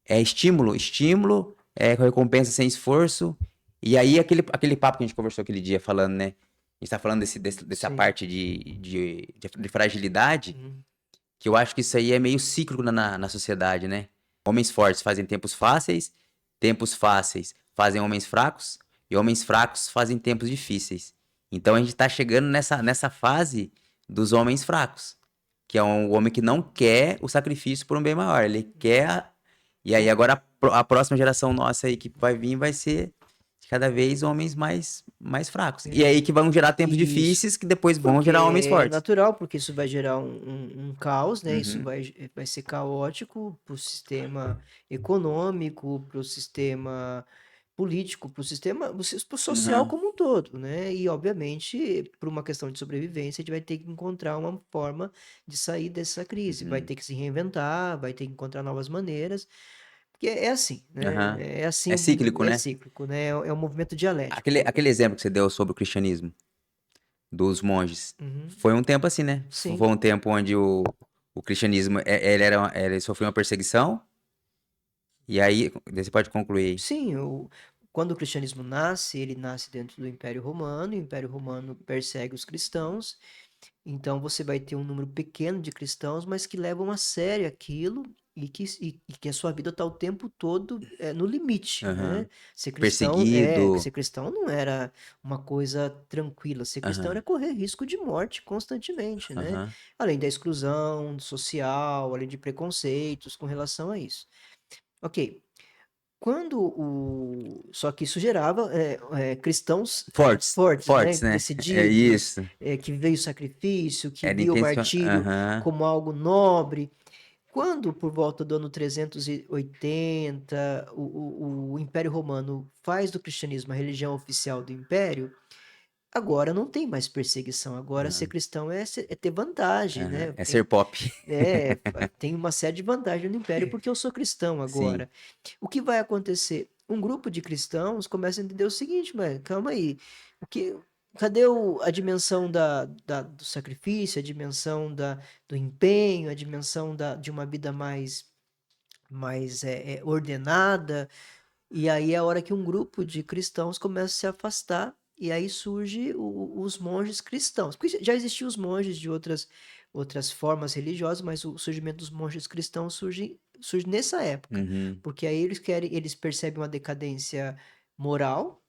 É estímulo, estímulo, recompensa sem esforço. E aí, aquele papo que a gente conversou aquele dia falando, né? A gente tá falando dessa Sim. parte de fragilidade, Uhum. que eu acho que isso aí é meio cíclico na sociedade, né? Homens fortes fazem tempos fáceis fazem homens fracos, e homens fracos fazem tempos difíceis. Então a gente tá chegando nessa fase dos homens fracos, que é o homem que não quer o sacrifício por um bem maior, ele quer. E aí agora a próxima geração nossa aí que vai vir vai ser cada vez homens mais fracos. E aí que vão gerar tempos Isso. difíceis que depois vão Porque gerar homens é fortes. natural, porque isso vai gerar um caos, né? Isso Uhum, vai ser caótico para o sistema econômico, para o sistema político, para o sistema pro social uhum, como um todo, né? E, obviamente, por uma questão de sobrevivência, a gente vai ter que encontrar uma forma de sair dessa crise. Vai uhum, ter que se reinventar, vai ter que encontrar novas maneiras. Porque é assim, né? uhum. É assim, É cíclico, é né? cíclico, né? É um movimento Aquele, dialético. aquele exemplo que você deu sobre o cristianismo, dos monges, Uhum. foi um tempo assim, né? Foi Sim. um tempo onde o cristianismo, ele sofreu uma perseguição, e aí, você pode concluir aí. Sim, quando o cristianismo nasce, ele nasce dentro do Império Romano, e o Império Romano persegue os cristãos, então você vai ter um número pequeno de cristãos, mas que levam a sério aquilo e que a sua vida está o tempo todo no limite, né? Aham. Perseguido. Ser cristão não era uma coisa tranquila, ser cristão era Aham, correr risco de morte constantemente, né? aham. Além da exclusão social, além de preconceitos com relação a isso. Ok. Só que isso gerava cristãos Fortes, fortes, né? fortes, né? É Decididos, isso. que veio o sacrifício, que Era via o intencional. martírio Aham. como algo nobre. Quando, por volta do ano 380, o Império Romano faz do cristianismo a religião oficial do Império, agora não tem mais perseguição. Agora ser Aham. cristão é ter vantagem, Aham. né? É ser pop. Tem uma série de vantagens no Império porque eu sou cristão Sim. agora. O que vai acontecer? Um grupo de cristãos começa a entender o seguinte, mas calma aí, o que, cadê a dimensão do sacrifício, a dimensão do empenho, a dimensão de uma vida mais ordenada? E aí é a hora que um grupo de cristãos começa a se afastar, e aí surge os monges cristãos. Porque já existiam os monges de outras formas religiosas, mas o surgimento dos monges cristãos surge nessa época. Uhum. Porque aí eles percebem uma decadência moral,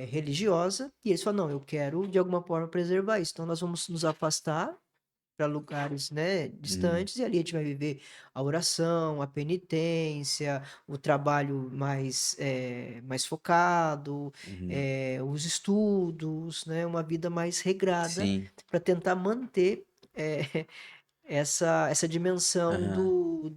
religiosa, e eles falam, não, eu quero de alguma forma preservar isso. Então nós vamos nos afastar para lugares, né, Uhum. distantes, e ali a gente vai viver a oração, a penitência, o trabalho mais focado, Uhum. os estudos, né, uma vida mais regrada, Sim. para tentar manter essa dimensão Aham.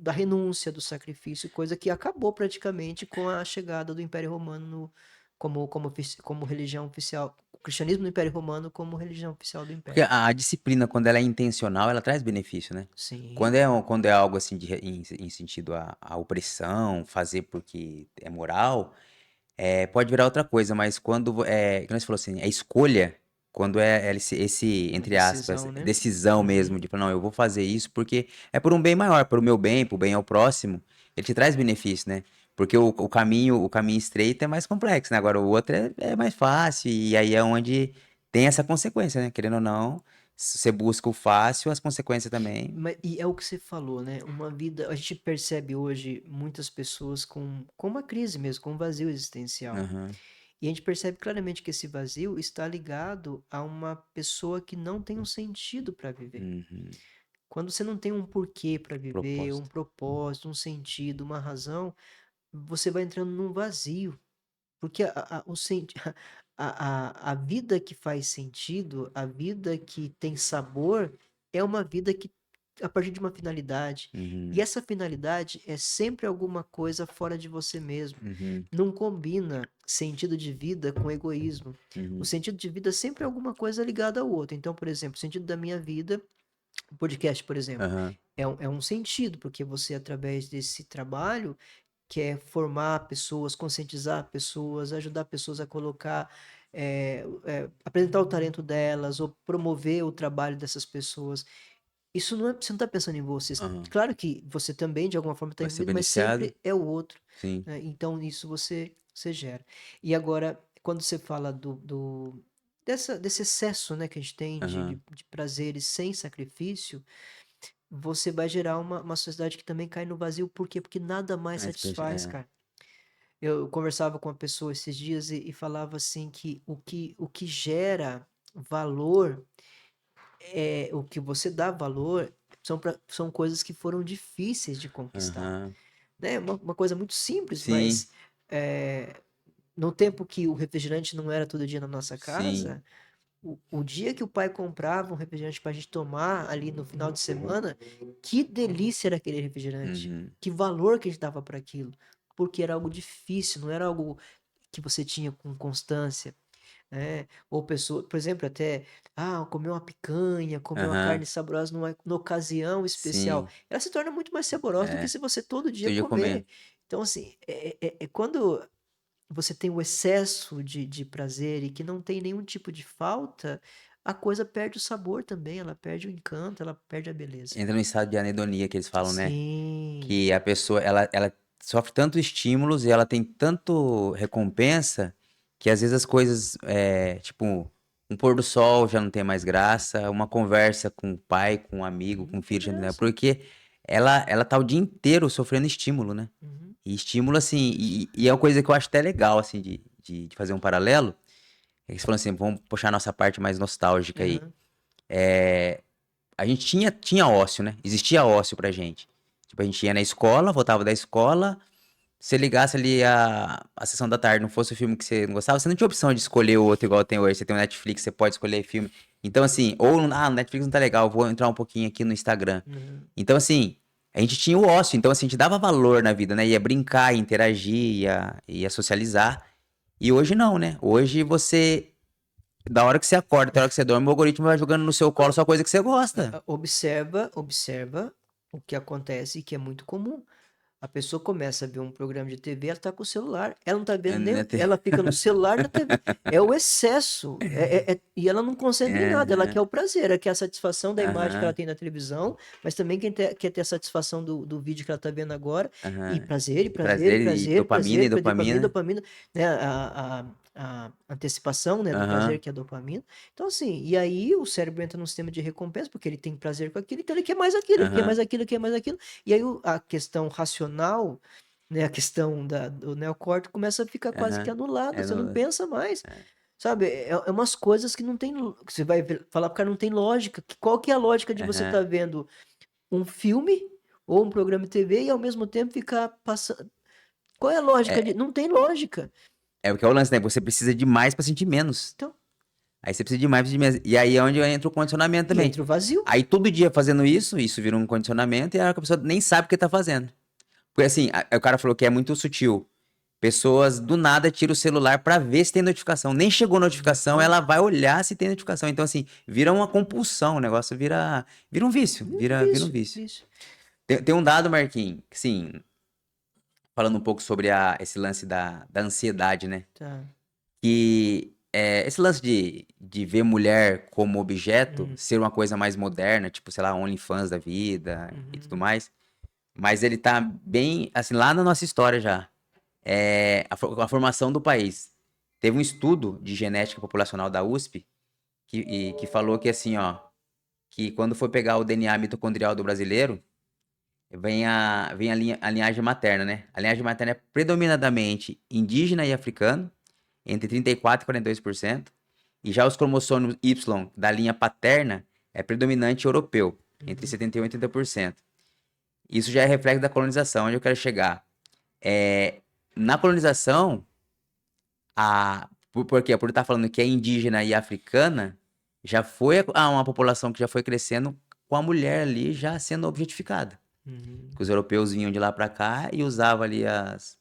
da renúncia, do sacrifício, coisa que acabou praticamente com a chegada do Império Romano como religião oficial, o cristianismo no Império Romano como religião oficial do Porque Império. a disciplina, quando ela é intencional, ela traz benefício, né? Sim. Quando é algo assim em sentido à opressão, fazer porque é moral, pode virar outra coisa, mas que nem você falou assim, a escolha, quando é Uma entre aspas, decisão, né? decisão mesmo, Uhum. de falar, não, eu vou fazer isso porque é por um bem maior, para o meu bem, para o bem ao próximo, ele te traz benefício, né? Porque o caminho estreito é mais complexo, né? Agora o outro é mais fácil, e aí é onde tem essa consequência, né? Querendo ou não, se você busca o fácil, as consequências também. E é o que você falou, né? Uma vida. A gente percebe hoje muitas pessoas com uma crise mesmo, com um vazio existencial. Aham. E a gente percebe claramente que esse vazio está ligado a uma pessoa que não tem um sentido para viver. Uhum. Quando você não tem um porquê para viver, um Proposta. propósito, um sentido, uma razão, você vai entrando num vazio. Porque o senti a vida que faz sentido, a vida que tem sabor, é uma vida que a partir de uma finalidade. E Uhum. essa finalidade é sempre alguma coisa fora de você mesmo. Uhum. Não combina sentido de vida com egoísmo. O Uhum. sentido de vida sempre é alguma coisa ligada ao outro. Então, por exemplo, o sentido da minha vida, o podcast, por exemplo, Aham. é um sentido, porque você, através desse trabalho, que é formar pessoas, conscientizar pessoas, ajudar pessoas a colocar, apresentar o talento delas ou promover o trabalho dessas pessoas. Isso não é, você não está pensando em você. Aham. Claro que você também, de alguma forma, está Vai ser envolvido, mas beneficiado? sempre é o outro, Sim. né? Então, isso você gera. E agora, quando você fala desse excesso, né, que a gente tem de, Aham. de prazeres sem sacrifício, você vai gerar uma sociedade que também cai no vazio. Por quê? Porque nada mais Mas peixe satisfaz, é. cara. Eu conversava com uma pessoa esses dias e falava assim que o que gera valor, o que você dá valor, são coisas que foram difíceis de conquistar, Aham. né? Uma coisa muito simples, Sim, mas no tempo que o refrigerante não era todo dia na nossa sim. casa, o dia que o pai comprava um refrigerante pra gente tomar ali no final de semana, que delícia era aquele refrigerante. Uhum. Que valor que a gente dava para aquilo. Porque era algo difícil, não era algo que você tinha com constância, né? Ou pessoa, por exemplo, até, comer uma picanha, comer uma Aham. carne saborosa numa ocasião especial. Sim. Ela se torna muito mais saborosa do que É. se você todo dia Todo dia comer. comendo. Então, assim, quando você tem o excesso de prazer e que não tem nenhum tipo de falta, a coisa perde o sabor também, ela perde o encanto, ela perde a beleza. Entra no estado de anedonia que eles falam, né? Sim. Que a pessoa, ela sofre tanto estímulos e ela tem tanto recompensa que às vezes as coisas, tipo, um pôr do sol já não tem mais graça, uma conversa com o pai, com um amigo, com Não um tem filho já não tem, graça. porque ela tá o dia inteiro sofrendo estímulo, né? Uhum. E estímulo, assim, e é uma coisa que eu acho até legal, assim, de fazer um paralelo, é que você falou assim, vamos puxar a nossa parte mais nostálgica aí. Aham. A gente tinha ócio, né? Existia ócio pra gente. Tipo, a gente ia na escola, voltava da escola, se ligasse ali a sessão da tarde, não fosse o filme que você não gostava, você não tinha opção de escolher o outro igual tem hoje. Você tem o Netflix, você pode escolher filme. Então, assim, ou, no Netflix não tá legal, vou entrar um pouquinho aqui no Instagram. Aham. Então, assim, a gente tinha o ócio, então, assim, a gente dava valor na vida, né? Ia brincar, ia interagir, ia socializar. E hoje não, né? Hoje você, da hora que você acorda até a hora que você dorme, o algoritmo vai jogando no seu colo Não, só coisa que você gosta. observa o que acontece e que é muito comum. A pessoa começa a ver um programa de TV, ela tá com o celular, ela não tá vendo nem, ela fica no celular na TV. É o excesso, e ela não concentra em nada, ela quer Aham, o prazer, ela quer a satisfação da imagem que ela aham, tem na televisão, mas também quer ter a satisfação do vídeo que ela tá vendo agora, e aham. prazer, e E prazer, e prazer, e prazer, e dopamina, prazer, e dopamina, dopamina. dopamina, né? A antecipação, né, do prazer, Aham, que é a dopamina. Então, assim, e aí o cérebro entra num sistema de recompensa, porque ele tem prazer com aquilo, então ele quer mais aquilo, ele quer mais aham, aquilo, ele quer mais aquilo. E aí a questão racional, né, a questão do neocórtex começa a ficar quase que aham. anulada, É você não no pensa mais, é, sabe? É umas coisas que não tem, que você vai falar pro cara, não tem lógica. Qual que é a lógica de você estar aham. vendo um filme ou um programa de TV e ao mesmo tempo ficar passando. Qual é a lógica de. É Não tem lógica. é o que é o lance, né, você precisa de mais pra sentir menos. Então, Aí você precisa de mais, precisa de menos. E aí é onde entra o condicionamento e também. entra o vazio. Aí todo dia fazendo isso vira um condicionamento e a pessoa nem sabe o que tá fazendo. Porque assim, o cara falou que é muito sutil. Pessoas do nada tiram o celular pra ver se tem notificação. Nem chegou notificação, Exatamente. ela vai olhar se tem notificação. Então, assim, vira uma compulsão, o negócio vira um vício. Vira um Vício, vício. vício. Tem um dado, Marquinhos, que, assim, falando um pouco sobre esse lance da ansiedade, né? Tá. Que esse lance de ver mulher como objeto Uhum. ser uma coisa mais moderna, tipo, sei lá, OnlyFans da vida e tudo Uhum. mais. Mas ele tá bem, assim, lá na nossa história já. A formação do país. Teve um estudo de genética populacional da USP que falou que, assim, ó, que quando for pegar o DNA mitocondrial do brasileiro, vem a linhagem materna, né? A linhagem materna é predominantemente indígena e africano, entre 34% e 42%. E já os cromossomos Y da linha paterna é predominante europeu, entre Uhum. 71% e 80%. Isso já é reflexo da colonização, onde eu quero chegar. É, na colonização, por quê? Por estar falando que é indígena e africana, já foi uma população que já foi crescendo com a mulher ali já sendo objetificada. Uhum. Que os europeus vinham de lá pra cá e usavam ali as.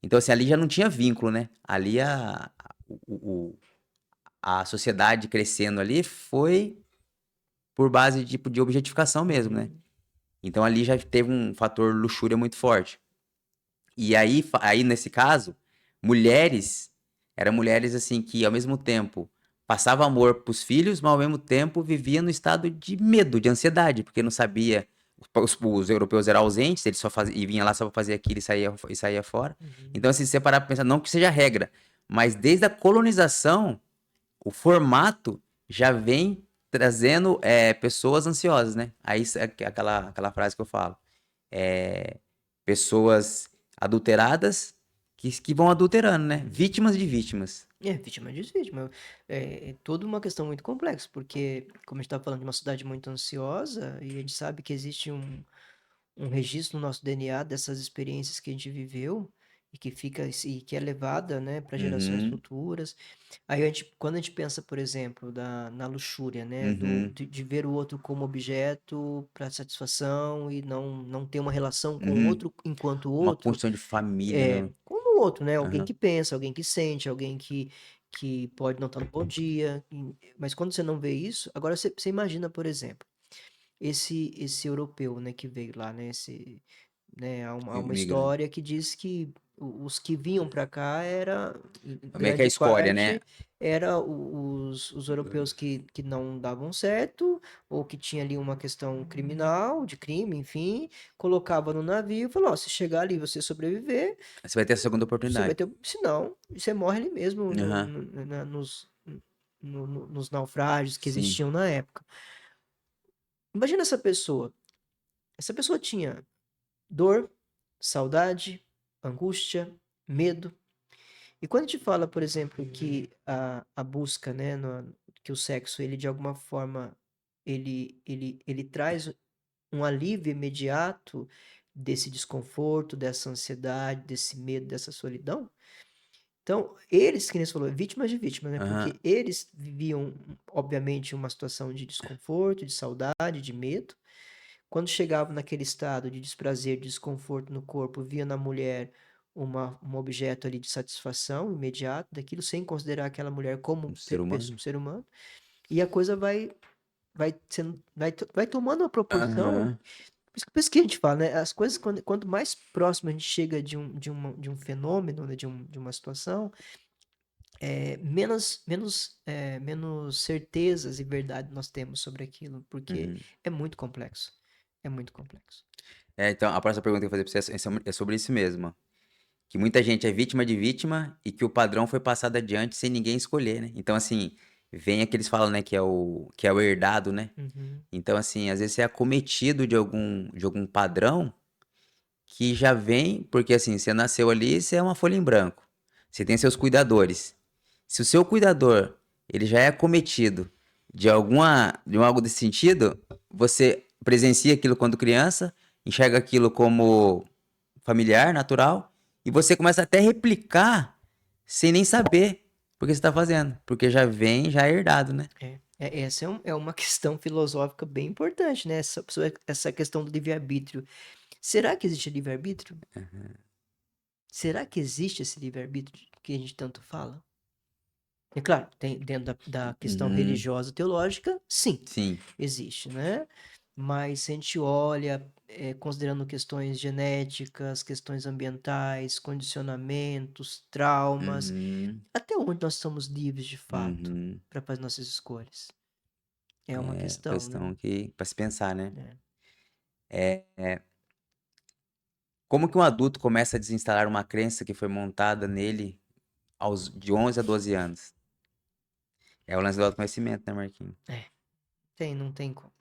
Então, assim, ali já não tinha vínculo, né? Ali a sociedade crescendo ali foi por base tipo, de objetificação mesmo, né? Uhum. Então ali já teve um fator luxúria muito forte. E aí nesse caso, mulheres, eram mulheres assim que ao mesmo tempo passavam amor pros filhos, mas ao mesmo tempo viviam no estado de medo, de ansiedade, porque não sabia, os europeus eram ausentes, eles só faziam, e vinha lá só para fazer aquilo e saía fora. Uhum. Então assim, se você parar pra pensar, não que seja regra, mas desde a colonização, o formato já vem trazendo pessoas ansiosas, né? Aí aquela frase que eu falo. É, pessoas adulteradas que vão adulterando, né? Uhum. Vítimas de vítimas. É, vítima de vítima. É toda uma questão muito complexa, porque, como a gente está falando de uma sociedade muito ansiosa, e a gente sabe que existe um registro no nosso DNA dessas experiências que a gente viveu e que fica e que é levada, né, para gerações Uhum, futuras. Aí a gente, quando a gente pensa, por exemplo, na luxúria, né, uhum, de ver o outro como objeto para satisfação e não ter uma relação com o uhum. outro enquanto Uma outro, construção de família, né? como o outro, né, alguém Aham. que pensa, alguém que sente, alguém que pode não estar no bom dia, mas quando você não vê isso, agora você imagina, por exemplo, esse europeu, né, que veio lá, né, há uma Imigrante. história que diz que os que vinham para cá era, em Como é que é a grande escória, né? parte, era os europeus que não davam certo, ou que tinha ali uma questão criminal, de crime, enfim, colocava no navio e falou, ó, se chegar ali e você sobreviver, Você vai ter a segunda você vai oportunidade. ter, senão, você morre ali mesmo Aham. nos naufrágios que Sim. existiam na época. Imagina essa pessoa tinha dor, saudade, angústia, medo. E quando a gente fala, por exemplo, que a busca, né, que o sexo, ele de alguma forma, ele traz um alívio imediato desse desconforto, dessa ansiedade, desse medo, dessa solidão. Então, eles, que nem você falou, vítimas de vítimas, né? Aham. Porque eles viviam, obviamente, uma situação de desconforto, de saudade, de medo. Quando chegavam naquele estado de desprazer, de desconforto no corpo, via na mulher um objeto ali de satisfação imediata daquilo, sem considerar aquela mulher Um como ser humano. ser humano, e a coisa vai tomando uma proporção. Aham. Por isso que a gente fala, né? As coisas, quanto mais próximo a gente chega de um fenômeno, né? De uma situação, menos certezas e verdade nós temos sobre aquilo, porque Uhum. é muito complexo. É muito complexo. Então, a próxima pergunta que eu vou fazer pra você é sobre isso mesmo. Que muita gente é vítima de vítima e que o padrão foi passado adiante sem ninguém escolher, né? Então, assim, vem aqueles falam, né, que é o herdado, né? Uhum. Então, assim, às vezes você é acometido de algum padrão que já vem, porque assim, você nasceu ali, você é uma folha em branco. Você tem seus cuidadores. Se o seu cuidador, ele já é acometido de algo desse sentido, você presencia aquilo quando criança, enxerga aquilo como familiar, natural, e você começa até a replicar sem nem saber por que você está fazendo, porque já vem, já é herdado, né? Essa é uma questão filosófica bem importante, né? Essa questão do livre-arbítrio. Será que existe livre-arbítrio? Será que existe esse livre-arbítrio que a gente tanto fala? É claro, tem dentro da questão Uhum, religiosa teológica, sim, sim. existe, né? Mas se a gente olha, considerando questões genéticas, questões ambientais, condicionamentos, traumas, Uhum, até onde nós somos livres de fato uhum. para fazer nossas escolhas? É uma É questão, né? questão que, para se pensar, né? É. É, como que um adulto começa a desinstalar uma crença que foi montada nele de 11 a 12 anos? É o lance do autoconhecimento, né, Marquinhos? É, não tem como.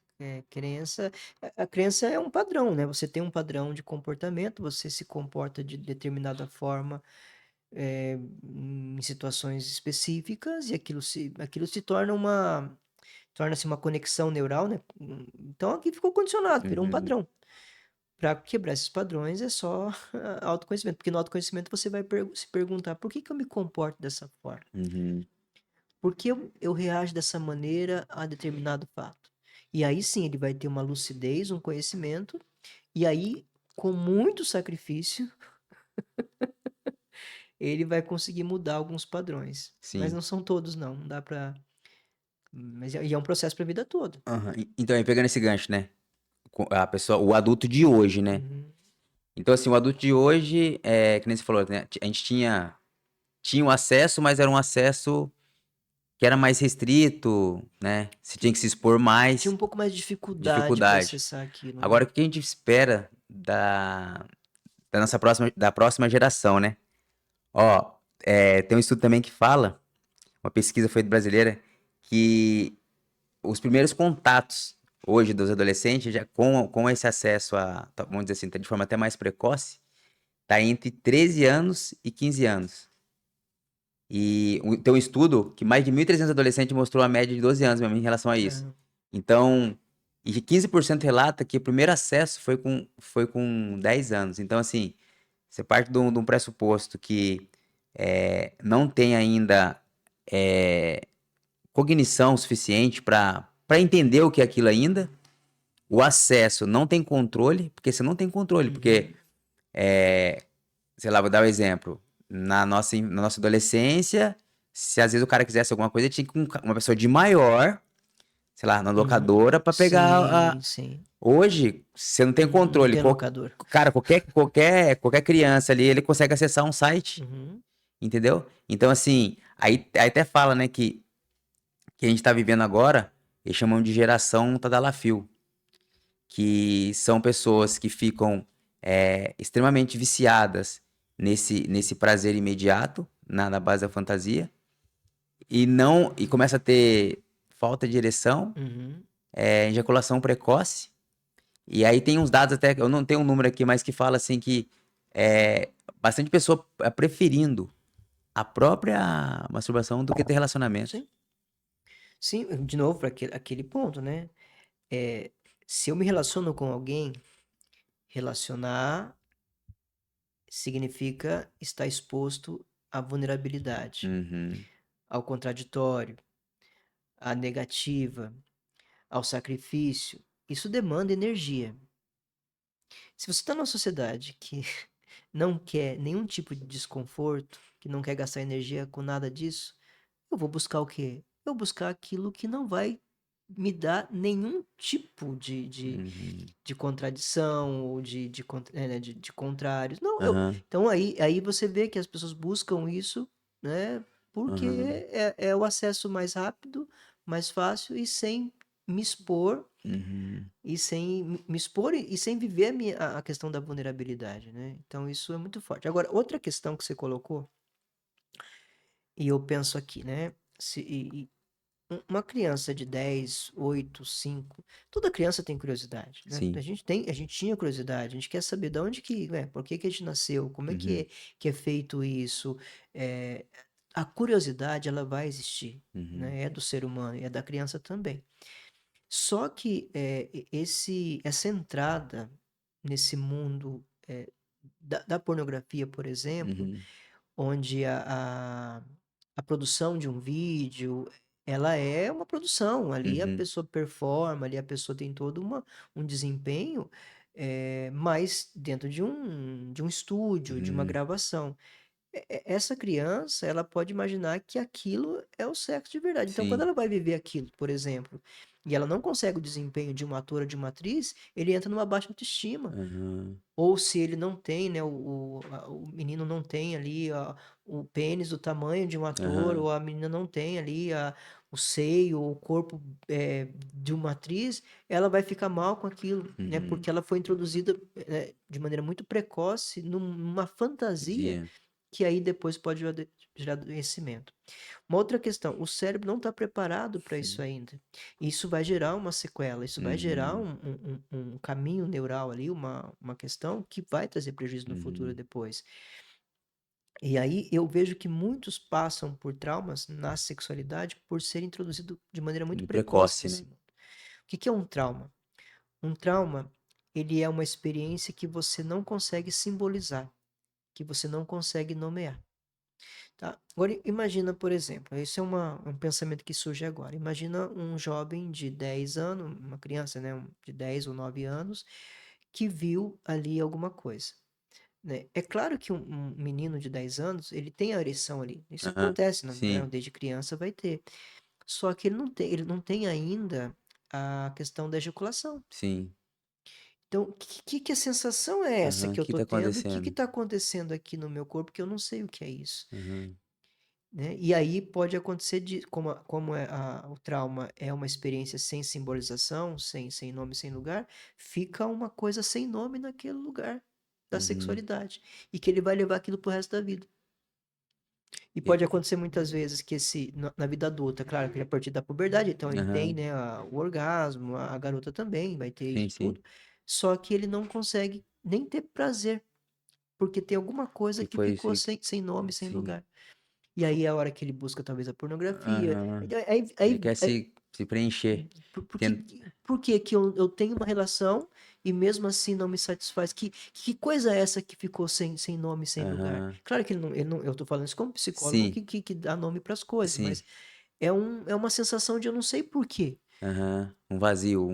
Crença, a crença é um padrão, né? Você tem um padrão de comportamento, você se comporta de determinada forma em situações específicas e aquilo se torna-se uma conexão neural, né? Então aqui ficou condicionado, virou um Uhum, padrão. Para quebrar esses padrões é só autoconhecimento, porque no autoconhecimento você vai se perguntar: por que que eu me comporto dessa forma? uhum. Por que eu reajo dessa maneira a determinado fato? E aí sim ele vai ter uma lucidez, um conhecimento, e aí, com muito sacrifício, ele vai conseguir mudar alguns padrões. Mas Sim. não são todos, não. Não dá pra. Mas e é um processo para a vida toda. Aham. Então, aí pegando esse gancho, né? A pessoa, o adulto de hoje, né? Uhum, Então, assim, o adulto de hoje, que nem você falou, né? A gente tinha um acesso, mas era um acesso que era mais restrito, né? Você tinha que se expor tinha mais, um pouco mais de dificuldade para dificuldade. acessar aquilo, Agora, né? o que a gente espera da próxima geração, né? Ó, tem um estudo também que fala, uma pesquisa foi brasileira, que os primeiros contatos hoje dos adolescentes, já com esse acesso vamos dizer assim, de forma até mais precoce, tá entre 13 anos e 15 anos. E tem um estudo que mais de 1.300 adolescentes mostrou a média de 12 anos mesmo em relação a isso. É, Então, e 15% relata que o primeiro acesso foi com 10 anos. Então, assim, você parte de um pressuposto que não tem ainda é, cognição suficiente para entender o que é aquilo ainda. O acesso não tem controle, porque você não tem controle, porque, uhum, sei lá, vou dar um exemplo. Na nossa adolescência, se às vezes o cara quisesse alguma coisa, tinha que uma pessoa de maior, sei lá, na uhum. locadora, para pegar a. Sim, sim. Hoje, você não tem Não controle. tem locador. Cara, qualquer criança ali, ele consegue acessar um site, Uhum, entendeu? Então, assim, aí até fala, né, que a gente tá vivendo agora, eles chamam de geração Tadalafil, que são pessoas que ficam extremamente viciadas nesse prazer imediato, na base da fantasia, e começa a ter falta de ereção, uhum. ejaculação precoce, e aí tem uns dados até, eu não tenho um número aqui, mas que fala assim que bastante pessoa preferindo a própria masturbação do que ter relacionamento. Sim. Sim, de novo, para aquele ponto, né? É, se eu me relaciono com alguém, relacionar significa estar exposto à vulnerabilidade, Uhum, ao contraditório, à negativa, ao sacrifício. Isso demanda energia. Se você está numa sociedade que não quer nenhum tipo de desconforto, que não quer gastar energia com nada disso, eu vou buscar o quê? Eu vou buscar aquilo que não vai me dar nenhum tipo uhum, de contradição ou de contrários. Não, aham, então aí você vê que as pessoas buscam isso, né? Porque aham, é o acesso mais rápido, mais fácil e sem me expor uhum, e sem me expor e sem viver a questão da vulnerabilidade, né? Então isso é muito forte. Agora, outra questão que você colocou, e eu penso aqui, né? Uma criança de 10, 8, 5, toda criança tem curiosidade, né? A sim, gente tem, a gente tinha curiosidade, a gente quer saber de onde que, por que que a gente nasceu, como é uhum, que é feito isso. É, a curiosidade, ela vai existir, uhum, né? É do ser humano e é da criança também. Só que essa entrada nesse mundo da pornografia, por exemplo, uhum, onde a produção de um vídeo, ela é uma produção, ali a uhum, pessoa performa, ali a pessoa tem todo um desempenho, mas dentro de um estúdio, de uma uhum, gravação. Essa criança, ela pode imaginar que aquilo é o sexo de verdade. Então, quando sim, ela vai viver aquilo, por exemplo, e ela não consegue o desempenho de um ator ou de uma atriz, ele entra numa baixa autoestima. aham, Ou se ele não tem, né, o menino não tem ali o pênis do tamanho de um ator, aham, ou a menina não tem ali o seio, o corpo de uma atriz, ela vai ficar mal com aquilo, né? uhum, Porque ela foi introduzida de maneira muito precoce numa fantasia dia, que aí depois pode gerar adoecimento. Uma outra questão, o cérebro não está preparado para isso sim, ainda. Isso vai gerar uma sequela, isso vai gerar uhum, um caminho neural ali, uma questão que vai trazer prejuízo no futuro uhum, depois. E aí eu vejo que muitos passam por traumas na sexualidade por ser introduzido de maneira muito Muito precoce precoce, né. nesse mundo. O que que é um trauma? Um trauma, ele é uma experiência que você não consegue simbolizar, que você não consegue nomear, tá? Agora imagina, por exemplo, esse é um pensamento que surge agora. Imagina um jovem de 10 anos, uma criança, né, de 10 ou 9 anos, que viu ali alguma coisa. Né. É claro que um menino de 10 anos, ele tem a ereção ali, isso Aham. acontece, né, Sim, desde criança vai ter. Só que ele não tem ainda a questão da ejaculação. sim. Então, que a sensação é essa Aham. O que eu que tô tá tendo? O que que acontecendo? tá acontecendo aqui no meu corpo que eu não sei o que é isso, Aham. né. E aí pode acontecer de como o trauma é uma experiência sem simbolização, sem nome, sem lugar, fica uma coisa sem nome naquele lugar da Uhum. sexualidade, e que ele vai levar aquilo para o resto da vida. E E pode acontecer muitas vezes que na vida adulta, claro que a partir da puberdade, então ele tem, aham. né, o orgasmo, a garota também vai ter Sim, isso sim. tudo, só que ele não consegue nem ter prazer, porque tem alguma coisa Que que foi ficou esse sem nome, sem sim. lugar. E aí é a hora que ele busca talvez a pornografia, Aham. aí Ele aí quer aí se preencher. porque Ten por que que eu tenho uma relação e mesmo assim não me satisfaz? Que coisa é essa que ficou sem nome, sem lugar? aham. Claro que ele não eu tô falando isso como psicólogo Sim, que dá nome para as coisas, sim. mas é uma sensação de eu não sei por quê. Aham. Um vazio,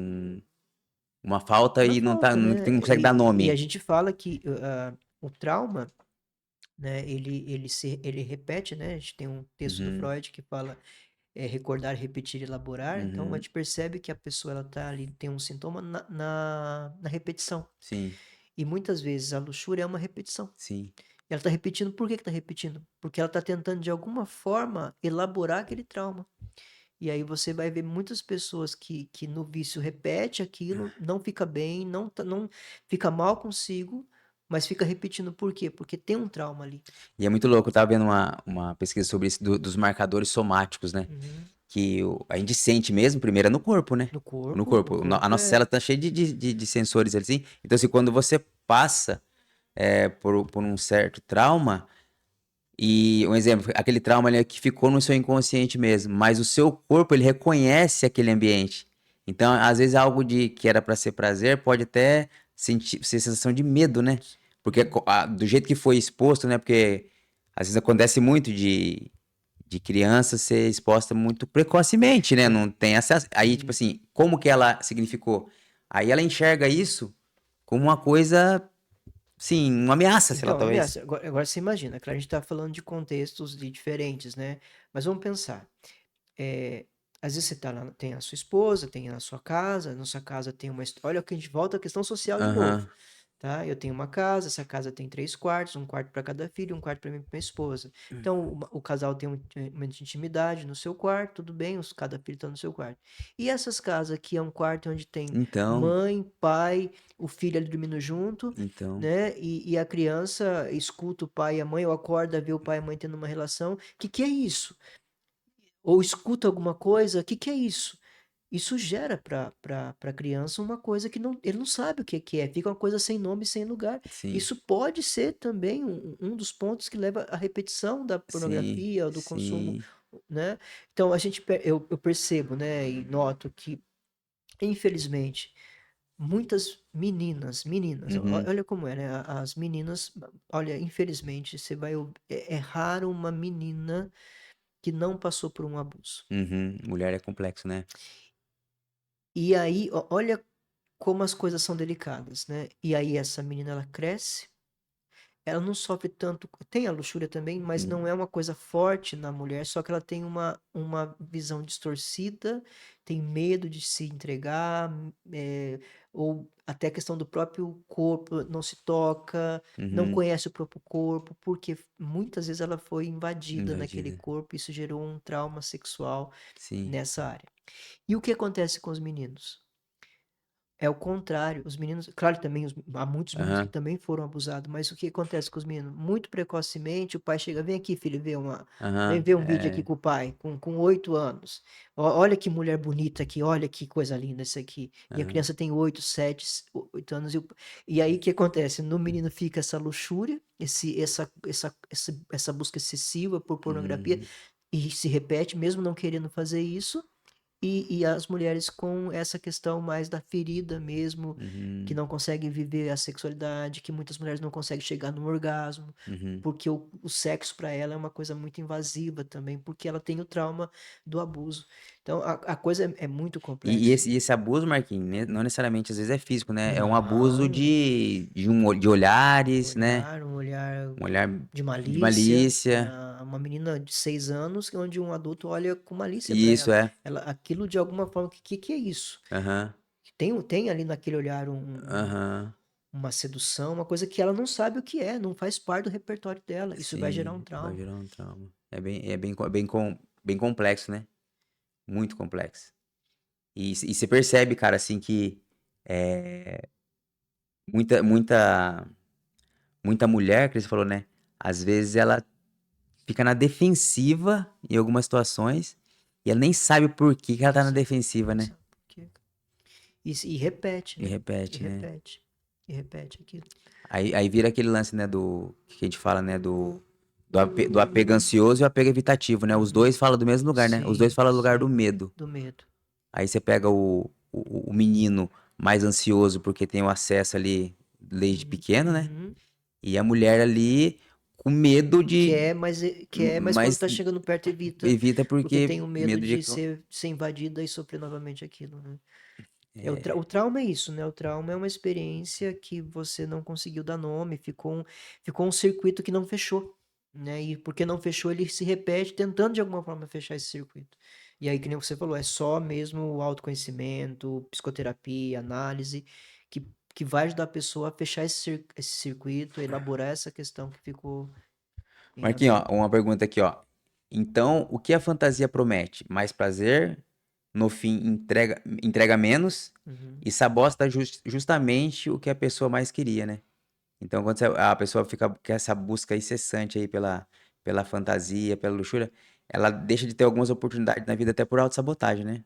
uma falta Uma e não tá falta, né, não consegue dar e a nome. gente fala que, o trauma, né, ele repete, né, a gente tem um texto do Uhum, Freud que fala recordar, repetir, elaborar. Então a uhum. gente percebe que a pessoa ela tá ali, tem um sintoma na repetição. Sim, E muitas vezes a luxúria é uma repetição. sim. E ela está repetindo, por que que tá repetindo? Porque ela está tentando de alguma forma elaborar aquele trauma. E aí você vai ver muitas pessoas que no vício repete aquilo, não fica bem, não fica mal consigo, mas fica repetindo por quê? Porque tem um trauma ali. E é muito louco, eu estava vendo uma pesquisa sobre isso dos marcadores somáticos, né, Uhum. que a gente sente mesmo primeiro é no corpo, né, No no corpo, o corpo. A corpo nossa é. célula tá cheia de sensores assim, então assim, quando você passa, por um certo trauma, e um exemplo, aquele trauma ali que ficou no seu inconsciente mesmo, mas o seu corpo ele reconhece aquele ambiente. Então, às vezes algo de que era para ser prazer pode até ser sensação de medo, né? Porque do jeito que foi exposto, né? Porque às vezes acontece muito de criança ser exposta muito precocemente, né? Então, Não tem acesso. Aí, tipo e assim, como que ela significou? Aí ela enxerga isso como uma coisa, sim, uma ameaça, sei lá, então, talvez. ameaça, agora você imagina, claro, a gente está falando de contextos diferentes, né, mas vamos pensar, eh, às vezes você tá lá tem a sua esposa, tem a sua casa, na sua casa tem uma olha que a gente volta à questão social de novo, Aham. tá. Eu tenho uma casa, essa casa tem 3 quartos, um quarto para cada filho, um quarto para mim e para minha esposa. Então o casal tem um momento de intimidade no seu quarto, tudo bem, cada filho está no seu quarto. E essas casas que é um quarto onde tem Então, mãe, pai, o filho ali dormindo junto, então. né, e a criança escuta o pai e a mãe ou acorda, vê o pai e a mãe tendo uma relação, que é isso? Ou escuta alguma coisa, que é isso? Isso gera para a criança uma coisa que ele não sabe o que é, fica uma coisa sem nome, sem lugar. Sim, Isso pode ser também um dos pontos que leva à repetição da sim, pornografia, ou do consumo, sim. né. Então a gente eu percebo, né, e noto que, infelizmente, muitas meninas, Uhum, olha como é, né, as meninas, olha, infelizmente você vai é raro uma menina que não passou por um abuso. uhum. Mulher é complexo, né. E aí, olha como as coisas são delicadas, né. E aí essa menina ela cresce, ela não sofre tanto, tem a luxúria também, mas não Hum, é uma coisa forte na mulher, só que ela tem uma visão distorcida, tem medo de se entregar, ou até a questão do próprio corpo, não se toca, não uhum. conhece o próprio corpo, porque muitas vezes ela foi invadida naquele Invadida. corpo, isso gerou um trauma sexual Sim. nessa área. E o que acontece com os meninos? É o contrário, os meninos claro, também há muitos meninos que Aham, também foram abusados, mas o que acontece com os meninos? Muito precocemente o pai chega: "Vem aqui filho vem aham. ver um vídeo aqui É, com o pai", com 8 anos. Olha que mulher bonita aqui, olha que coisa linda isso aqui". E a aham. criança tem 8, 7, 8 anos e aí o que acontece? No menino fica essa luxúria, essa busca excessiva por pornografia Uhum, e se repete mesmo não querendo fazer isso, e as mulheres com essa questão mais da ferida mesmo, que uhum, não conseguem viver a sexualidade, que muitas mulheres não conseguem chegar no orgasmo, uhum. porque o sexo para ela é uma coisa muito invasiva também, porque ela tem o trauma do abuso. Então a coisa é muito E complexa. esse abuso, Marquinhos, não necessariamente às vezes é físico, né? É um abuso Não, de olhares, né? um olhar Um olhar de de malícia, malícia. uma menina de 6 anos, onde um adulto olha com malícia para Isso ela. é. Aquilo de alguma forma, que é isso? Aham, Tem ali naquele olhar aham. uma sedução, uma coisa que ela não sabe o que é, não faz parte do repertório dela. Isso vai gerar um Sim, vai trauma. virar um trauma. Bem complexo, né? Muito complexo. E você percebe, cara, assim, que é, muita, muita, muita mulher, que você falou, né? Às vezes ela fica na defensiva em algumas situações e ela nem sabe por que que ela Nem tá na sabe, defensiva, nem né? sabe por quê. E repete, E né? E repete, né? repete. E repete aquilo. Aí vira aquele lance, né, que a gente fala, né, do apego ansioso e o apego evitativo, né? Os Uhum. dois falam do mesmo lugar, né? Os dois Sim, falam do lugar do sim. medo. Do medo. Aí você pega o menino mais ansioso porque tem o acesso ali desde Uhum. pequeno, né? Uhum. E a mulher ali com medo Quer, mas quando mas tá chegando perto evita porque porque tem o medo medo de. de ser invadida e sofrer novamente aquilo, né? O É, trauma é isso, né? O trauma é uma experiência que você não conseguiu dar nome, ficou um circuito que não fechou, né? E porque não fechou, ele se repete tentando de alguma forma fechar esse circuito. E aí, que nem você falou, é só mesmo o autoconhecimento, psicoterapia, análise, que, que vai ajudar a pessoa a fechar esse circuito, a elaborar essa questão que ficou em Marquinhos, ó, aberto. uma pergunta aqui, ó. Então, o que a fantasia promete? Mais prazer, no fim entrega menos Uhum. e sabota justamente o que a pessoa mais queria, né? Então, quando a pessoa fica com essa busca incessante aí pela fantasia, pela luxúria, ela deixa de ter algumas oportunidades na vida até por autossabotagem, né?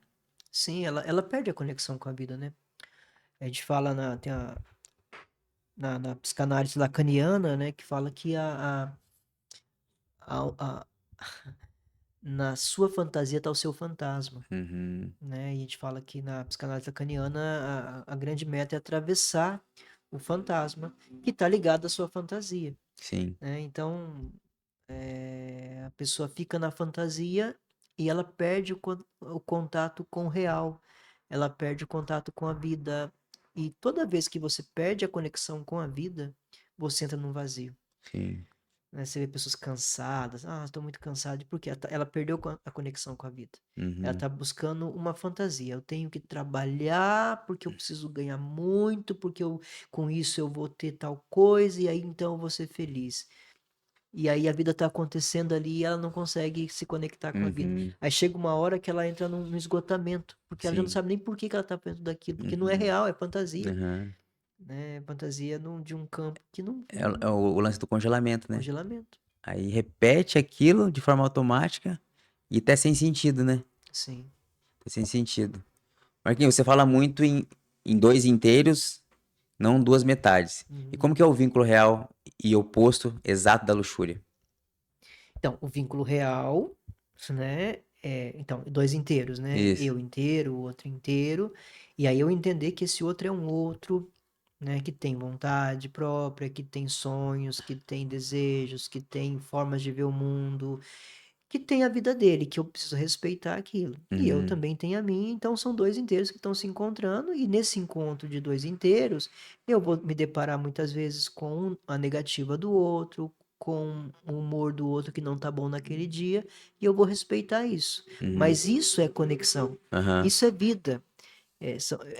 Sim, ela perde a conexão com a vida, né? A gente fala na psicanálise lacaniana, né, que fala que a- na sua fantasia está o seu fantasma, Uhum, né? E a gente fala que na psicanálise lacaniana a grande meta é atravessar o fantasma que está ligado à sua fantasia, sim. né? Então, a pessoa fica na fantasia e ela perde o contato com o real, ela perde o contato com a vida. E toda vez que você perde a conexão com a vida, você entra num vazio. Sim. Né? Você vê pessoas cansadas, estou muito cansado, porque ela perdeu a conexão com a vida. Ela Uhum, está buscando uma fantasia. Eu tenho que trabalhar porque eu preciso ganhar muito, porque com isso eu vou ter tal coisa, e aí então eu vou ser feliz. E aí a vida está acontecendo ali e ela não consegue se conectar com a vida. uhum, Aí chega uma hora que ela entra no esgotamento, porque ela já não sim. sabe nem por que que ela está pensando daquilo, porque não é Uhum, real, é fantasia. aham. Né? Fantasia de um campo que não, É o lance do congelamento, né? congelamento. Aí repete aquilo de forma automática e até sem sentido, né? Sim. Até sem sentido. Marquinhos, você fala muito em dois inteiros, não duas metades. E como Uhum. que é o vínculo real e oposto exato da luxúria? Então, o vínculo real, né? Então, dois inteiros, né? Isso. Eu inteiro, o outro inteiro. E aí eu entender que esse outro é um outro, né? Que tem vontade própria, que tem sonhos, que tem desejos, que tem formas de ver o mundo, que tem a vida dele, que eu preciso respeitar aquilo. E eu Uhum, também tenho a minha, então são dois inteiros que estão se encontrando, e nesse encontro de dois inteiros, eu vou me deparar muitas vezes com a negativa do outro, com o humor do outro que não tá bom naquele dia, e eu vou respeitar isso. uhum, Mas isso é conexão, aham. isso é vida,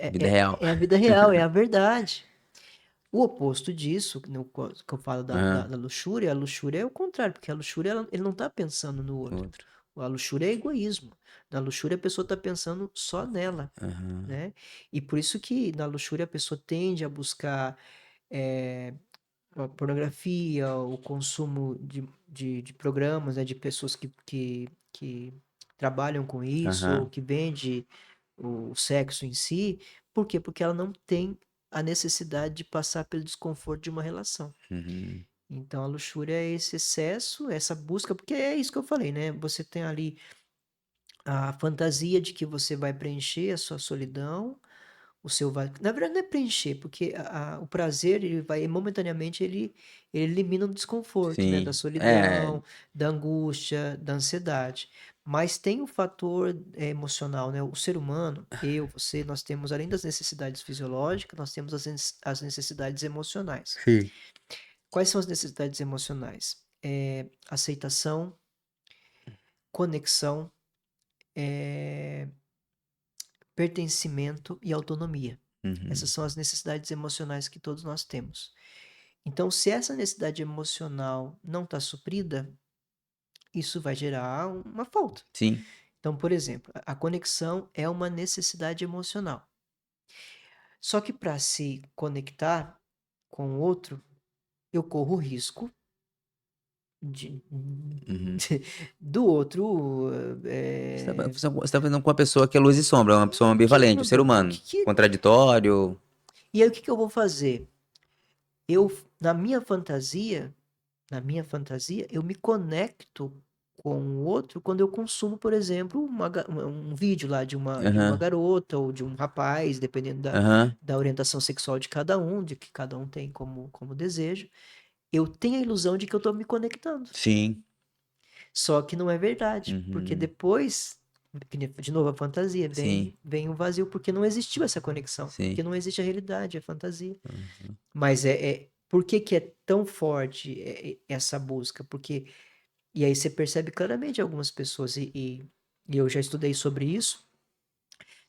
Vida real. é a vida real, é a verdade. O oposto disso, que eu falo Aham. da luxúria, a luxúria é o contrário, porque a luxúria ele não está pensando no O outro. outro. A luxúria é egoísmo. Na luxúria a pessoa está pensando só nela, Aham. né? E por isso que na luxúria a pessoa tende a buscar eh, a pornografia, o consumo de programas, né, de pessoas que trabalham com isso, ou Aham. que vende o sexo em si. Por quê? Porque ela não tem a necessidade de passar pelo desconforto de uma relação. Uhum. Então a luxúria é esse excesso, essa busca, porque é isso que eu falei, né? Você tem ali a fantasia de que você vai preencher a sua solidão, o seu vazio. Na verdade, não é preencher, porque o prazer, ele vai momentaneamente, ele elimina o desconforto, né? Da Sim. É, solidão, da angústia, da ansiedade. Mas tem o fator emocional, né? O ser humano, eu, você, nós temos, além das necessidades fisiológicas, nós temos as necessidades emocionais. sim. Quais são as necessidades emocionais? Aceitação, conexão, eh, pertencimento e autonomia. Essas Uhum. são as necessidades emocionais que todos nós temos. Então, se essa necessidade emocional não está suprida, isso vai gerar uma falta. Sim. Então, por exemplo, a conexão é uma necessidade emocional. Só que para se conectar com o outro, eu corro o risco de, Uhum. do outro Você tá fazendo com uma pessoa que é luz e sombra, uma pessoa ambivalente, um ser humano. Contraditório. e aí o que que eu vou fazer? Eu, na minha fantasia, eu me conecto com o outro quando eu consumo, por exemplo, um vídeo lá de uma Aham. garota ou de um rapaz, dependendo da, Aham. da orientação sexual de cada um, de que cada um tem como desejo. Eu tenho a ilusão de que eu estou me conectando. Sim. Só que não é verdade, porque Uhum. depois, que de novo a fantasia, Sim. vem o vazio, porque não existiu essa conexão, porque Sim. não existe a realidade, a fantasia. Uhum. Mas por que que é tão forte essa busca? Porque, e aí você percebe claramente algumas pessoas, e eu já estudei sobre isso,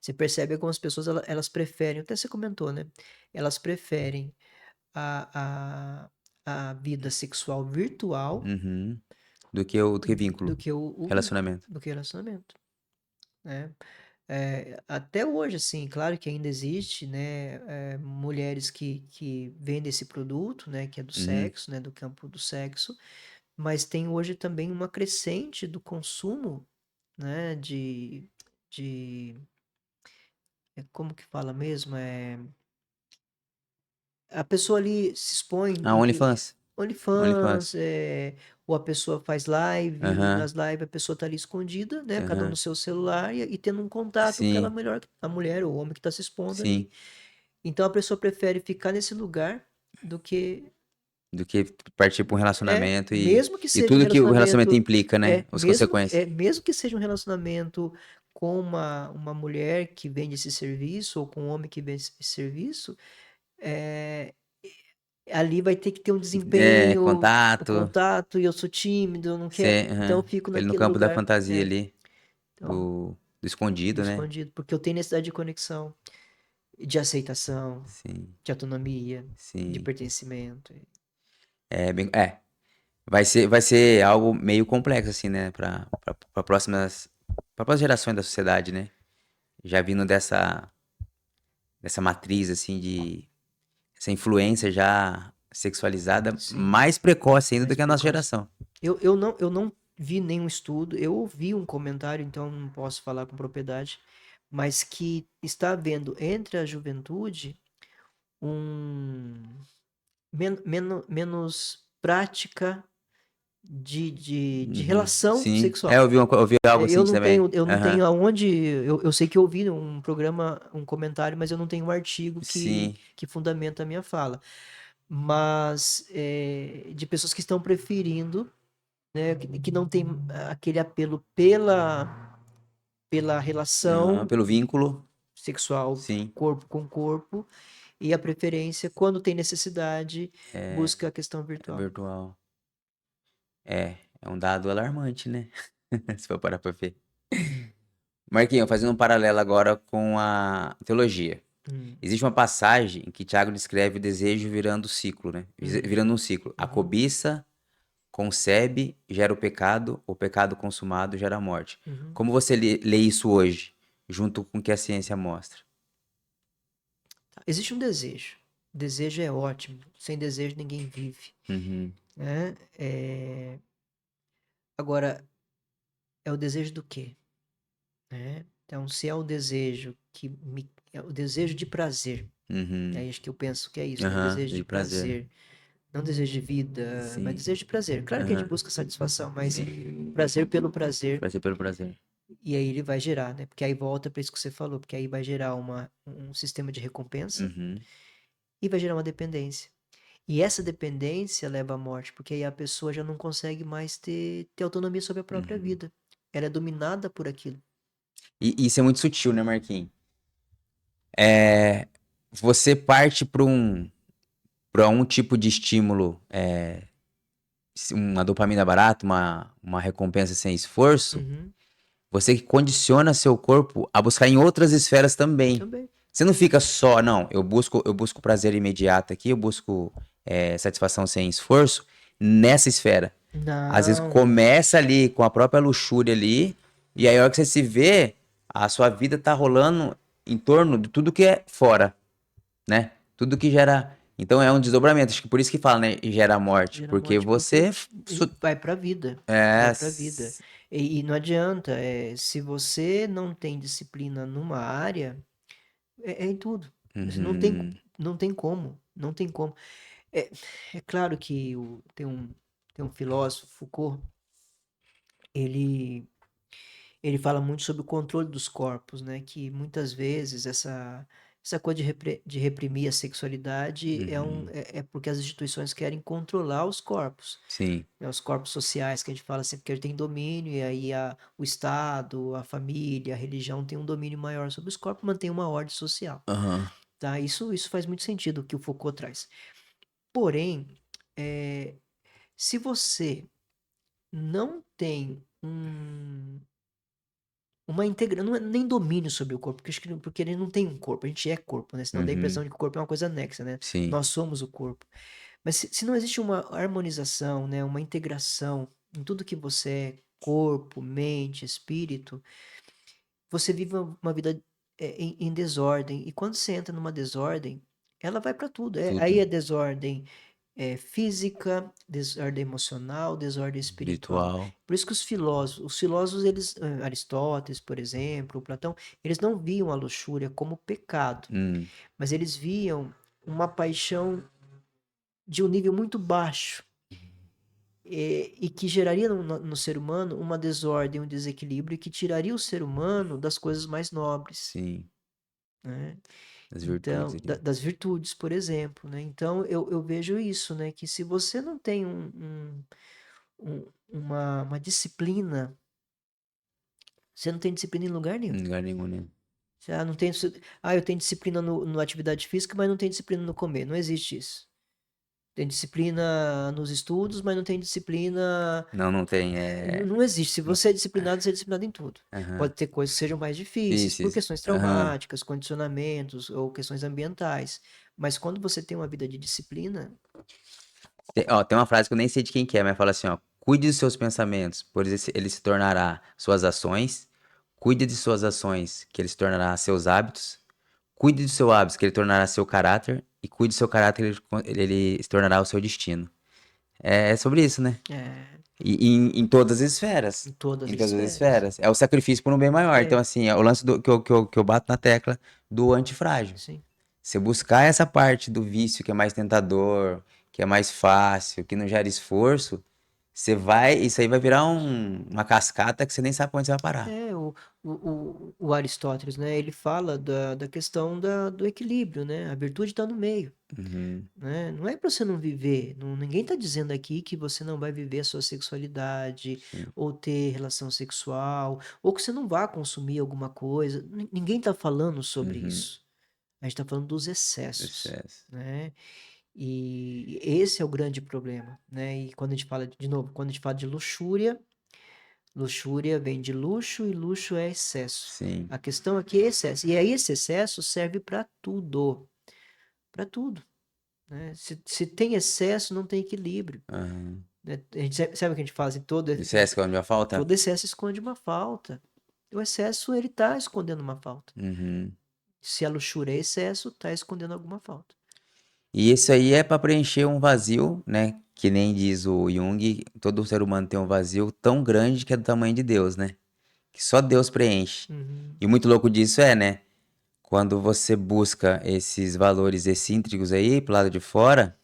você percebe algumas pessoas, elas preferem, até você comentou, né? Elas preferem a, a vida sexual virtual Uhum. Do que do vínculo. que o vínculo, Relacionamento. do que relacionamento, né? Até hoje, assim, claro que ainda existe, né, mulheres que vendem esse produto, né, que é do Uhum. sexo, né, do campo do sexo, mas tem hoje também uma crescente do consumo, né, de como que fala mesmo? A pessoa ali se expõe A OnlyFans. OnlyFans, OnlyFans. ou a pessoa faz live, e Aham. nas lives a pessoa tá ali escondida, né, cada um no Aham. seu celular e tendo um contato com aquela Sim. melhor a mulher ou o homem que tá se expondo ali. Sim. Então a pessoa prefere ficar nesse lugar do que Do que partir para um relacionamento mesmo que e seja um tudo que o relacionamento relacionamento, implica, né? As mesmo consequências. mesmo que seja um relacionamento com uma mulher que vende esse serviço ou com um homem que vende esse serviço, eh, ali vai ter que ter um É, desempenho, o contato. contato, e eu sou tímido, eu não quero, então eu Aham. fico Ele no naquele campo da lugar, fantasia ali, então, do do escondido, né? escondido, porque eu tenho necessidade de conexão, de aceitação, Sim, de autonomia, de sim. pertencimento. É bem, vai ser algo meio complexo assim, né, para próximas gerações da sociedade, né? Já vindo dessa matriz assim de essa influência já sexualizada Sim, mais precoce ainda do mais que a nossa precoce. geração. Eu não vi nenhum estudo, eu ouvi um comentário, então não posso falar com propriedade, mas que está havendo entre a juventude um menos prática de Uhum. relação Sim. sexual. Eu vi algo assim Eu não também. tenho, eu não Aham. tenho aonde. Eu sei que eu ouvi um programa, um comentário, mas eu não tenho um artigo que, Sim. que fundamenta a minha fala. Mas de pessoas que estão preferindo, né, que não tem aquele apelo pela Aham. relação Pelo vínculo. sexual Sim. corpo com corpo, e a preferência, quando tem necessidade, É, busca a questão é virtual. virtual. É um dado alarmante, né? Se for parar pra ver. Marquinhos, fazendo um paralelo agora com a teologia. Hum, Existe uma passagem em que Tiago descreve o desejo virando ciclo, né? hum, Virando um ciclo. A uhum, cobiça concebe, gera o pecado consumado gera a morte. uhum. Como você lê isso hoje, junto com o que a ciência mostra? Existe um desejo. Desejo é ótimo. Sem desejo ninguém vive, Uhum, né? Agora, é o desejo do quê? Né? Então, se é o desejo é o desejo de prazer, uhum, aí acho que eu penso que é isso, né? O aham, desejo de de prazer. prazer. não desejo de vida, mas Sim. desejo de prazer. Claro que a gente Aham. busca satisfação, mas Sim. prazer pelo prazer, Prazer pelo prazer. e aí ele vai gerar, né? Porque aí volta para isso que você falou, porque aí vai gerar um sistema de recompensa Uhum. e vai gerar uma dependência. E essa dependência leva à morte, porque aí a pessoa já não consegue mais ter autonomia sobre a própria Uhum. vida. Ela é dominada por aquilo. E isso é muito sutil, né, Marquinhos? É, você parte para um tipo de estímulo, uma dopamina barata, uma recompensa sem esforço, Uhum, você que condiciona seu corpo a buscar em outras esferas também. também. Você não fica só, não, eu busco prazer imediato aqui, eu busco satisfação sem esforço nessa esfera. Às vezes Não, começa ali com a própria luxúria ali, e aí a hora que você se vê, a sua vida tá rolando em torno de tudo que é fora, né? Tudo que gera. Então é um desdobramento. Acho que por isso que fala, né? Gera morte. gera Porque morte porque você. vai pra vida. É. Vai pra vida. E não adianta, se você não tem disciplina numa área, é em tudo. Você Uhum. não tem como. Não tem como. É, é claro que tem um filósofo, Foucault, ele, ele fala muito sobre o controle dos corpos, né? Que muitas vezes essa coisa de reprimir a sexualidade Uhum. é porque as instituições querem controlar os corpos, Sim. né? Os corpos sociais, que a gente fala sempre que ele tem domínio, e aí o Estado, a família, a religião tem um domínio maior sobre os corpos, mantém uma ordem social, Aham. tá? Isso faz muito sentido o que o Foucault traz. Porém, eh, se você não tem uma integra não é nem domínio sobre o corpo, porque acho que porque ele não tem um corpo, a gente é corpo, né, senão dá a impressão Uhum. de que o corpo é uma coisa anexa, né, Sim. nós somos o corpo. Mas se não existe uma harmonização, né, uma integração em tudo que você é, corpo, mente, espírito, você vive uma vida, em desordem, e quando você entra numa desordem, ela vai para tudo, aí Tudo. é desordem física, desordem emocional, desordem espiritual. Espiritual. Por isso que os filósofos eles, Aristóteles, por exemplo, Platão, eles não viam a luxúria como pecado, Hum. mas eles viam uma paixão de um nível muito baixo, e que geraria no ser humano uma desordem, um desequilíbrio, e que tiraria o ser humano das coisas mais nobres, Sim. né? As virtudes Então, ali. das virtudes, por exemplo, né? Então, eu vejo isso, né? Que se você não tem uma disciplina, você não tem disciplina em lugar nenhum. Em lugar nenhum, né? Você, não tem, eu tenho disciplina no atividade física, mas não tenho disciplina no comer. Não existe isso. Tem disciplina nos estudos, mas não tem disciplina. Não, não tem. Não existe. Se Não- você é disciplinado, você é disciplinado em tudo. Aham. Pode ter coisas que sejam mais difíceis, por Difíceis. questões Aham. traumáticas, condicionamentos ou questões ambientais. Mas quando você tem uma vida de disciplina, Tem uma frase que eu nem sei de quem que é, mas fala assim, ó. Cuide dos seus pensamentos, pois ele se tornará suas ações. Cuide de suas ações, que ele se tornará seus hábitos. Cuide do seu hábito, que ele tornará seu caráter. E cuide do seu caráter, ele se tornará o seu destino. É sobre isso, né? é, E em todas as esferas. em todas Em as todas as esferas. esferas. É o sacrifício por um bem maior. Então, É, assim, é o lance que eu bato na tecla do antifrágil. sim. Você buscar essa parte do vício que é mais tentador, que é mais fácil, que não gera esforço, isso aí vai virar uma cascata que você nem sabe pra onde você vai parar. É, o Aristóteles, né? Ele fala da questão do equilíbrio, né? A virtude está no meio, Uhum. né? Não é para você não viver. Ninguém está dizendo aqui que você não vai viver a sua sexualidade, Sim. ou ter relação sexual, ou que você não vá consumir alguma coisa. Ninguém está falando sobre Uhum. isso. A gente está falando dos excessos, Excesso. né? E esse é o grande problema, né? E quando a gente fala, de novo, quando a gente fala de luxúria, luxúria vem de luxo e luxo é excesso. Sim. A questão aqui é excesso. E aí esse excesso serve para tudo, né? Se tem excesso, não tem equilíbrio, Aham. né? A gente sabe o que a gente faz em Excesso que é onde vai falta? todo excesso esconde uma falta. O excesso ele está escondendo uma falta. Uhum. Se a luxúria é excesso, está escondendo alguma falta. E isso aí é para preencher um vazio, né? Que nem diz o Jung, todo ser humano tem um vazio tão grande que é do tamanho de Deus, né? Que só Deus preenche. Uhum. E muito louco disso né? Quando você busca esses valores excêntricos aí pro lado de fora,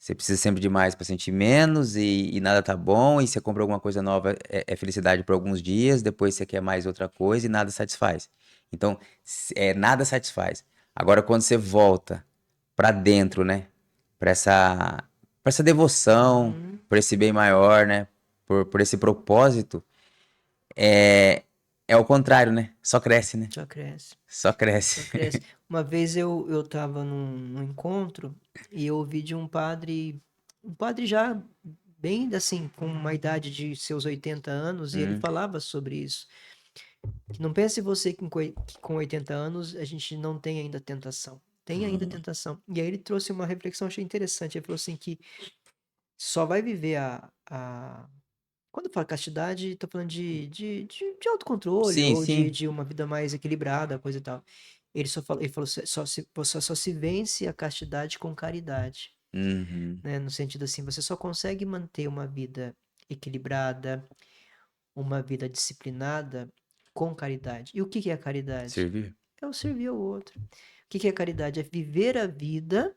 Você precisa sempre de mais para sentir menos e nada tá bom, e você compra alguma coisa nova, é felicidade por alguns dias, depois você quer mais outra coisa e nada satisfaz. Então, nada satisfaz. Agora, quando você volta pra dentro, né? Pra essa, pra essa devoção, Uhum. por esse bem maior, né? Por esse propósito, é, é o contrário, né? Só cresce, né? Só cresce, Só só cresce. cresce. Uma vez eu estava num encontro e eu ouvi de um padre já bem assim, com uma idade de seus 80 anos, e ele Hum, falava sobre isso. Que não pense você que com 80 anos a gente não tem ainda tentação. Tem ainda hum, tentação. E aí ele trouxe uma reflexão, achei interessante. Ele falou assim que só vai viver quando eu falo castidade, estou falando de autocontrole sim, ou sim. de uma vida mais equilibrada, coisa e tal. Ele falou, só se vence a castidade com caridade, Uhum. né? No sentido assim, você só consegue manter uma vida equilibrada, uma vida disciplinada com caridade. E o que que é a caridade? Servir? É o servir ao outro. O que que é a caridade? É viver a vida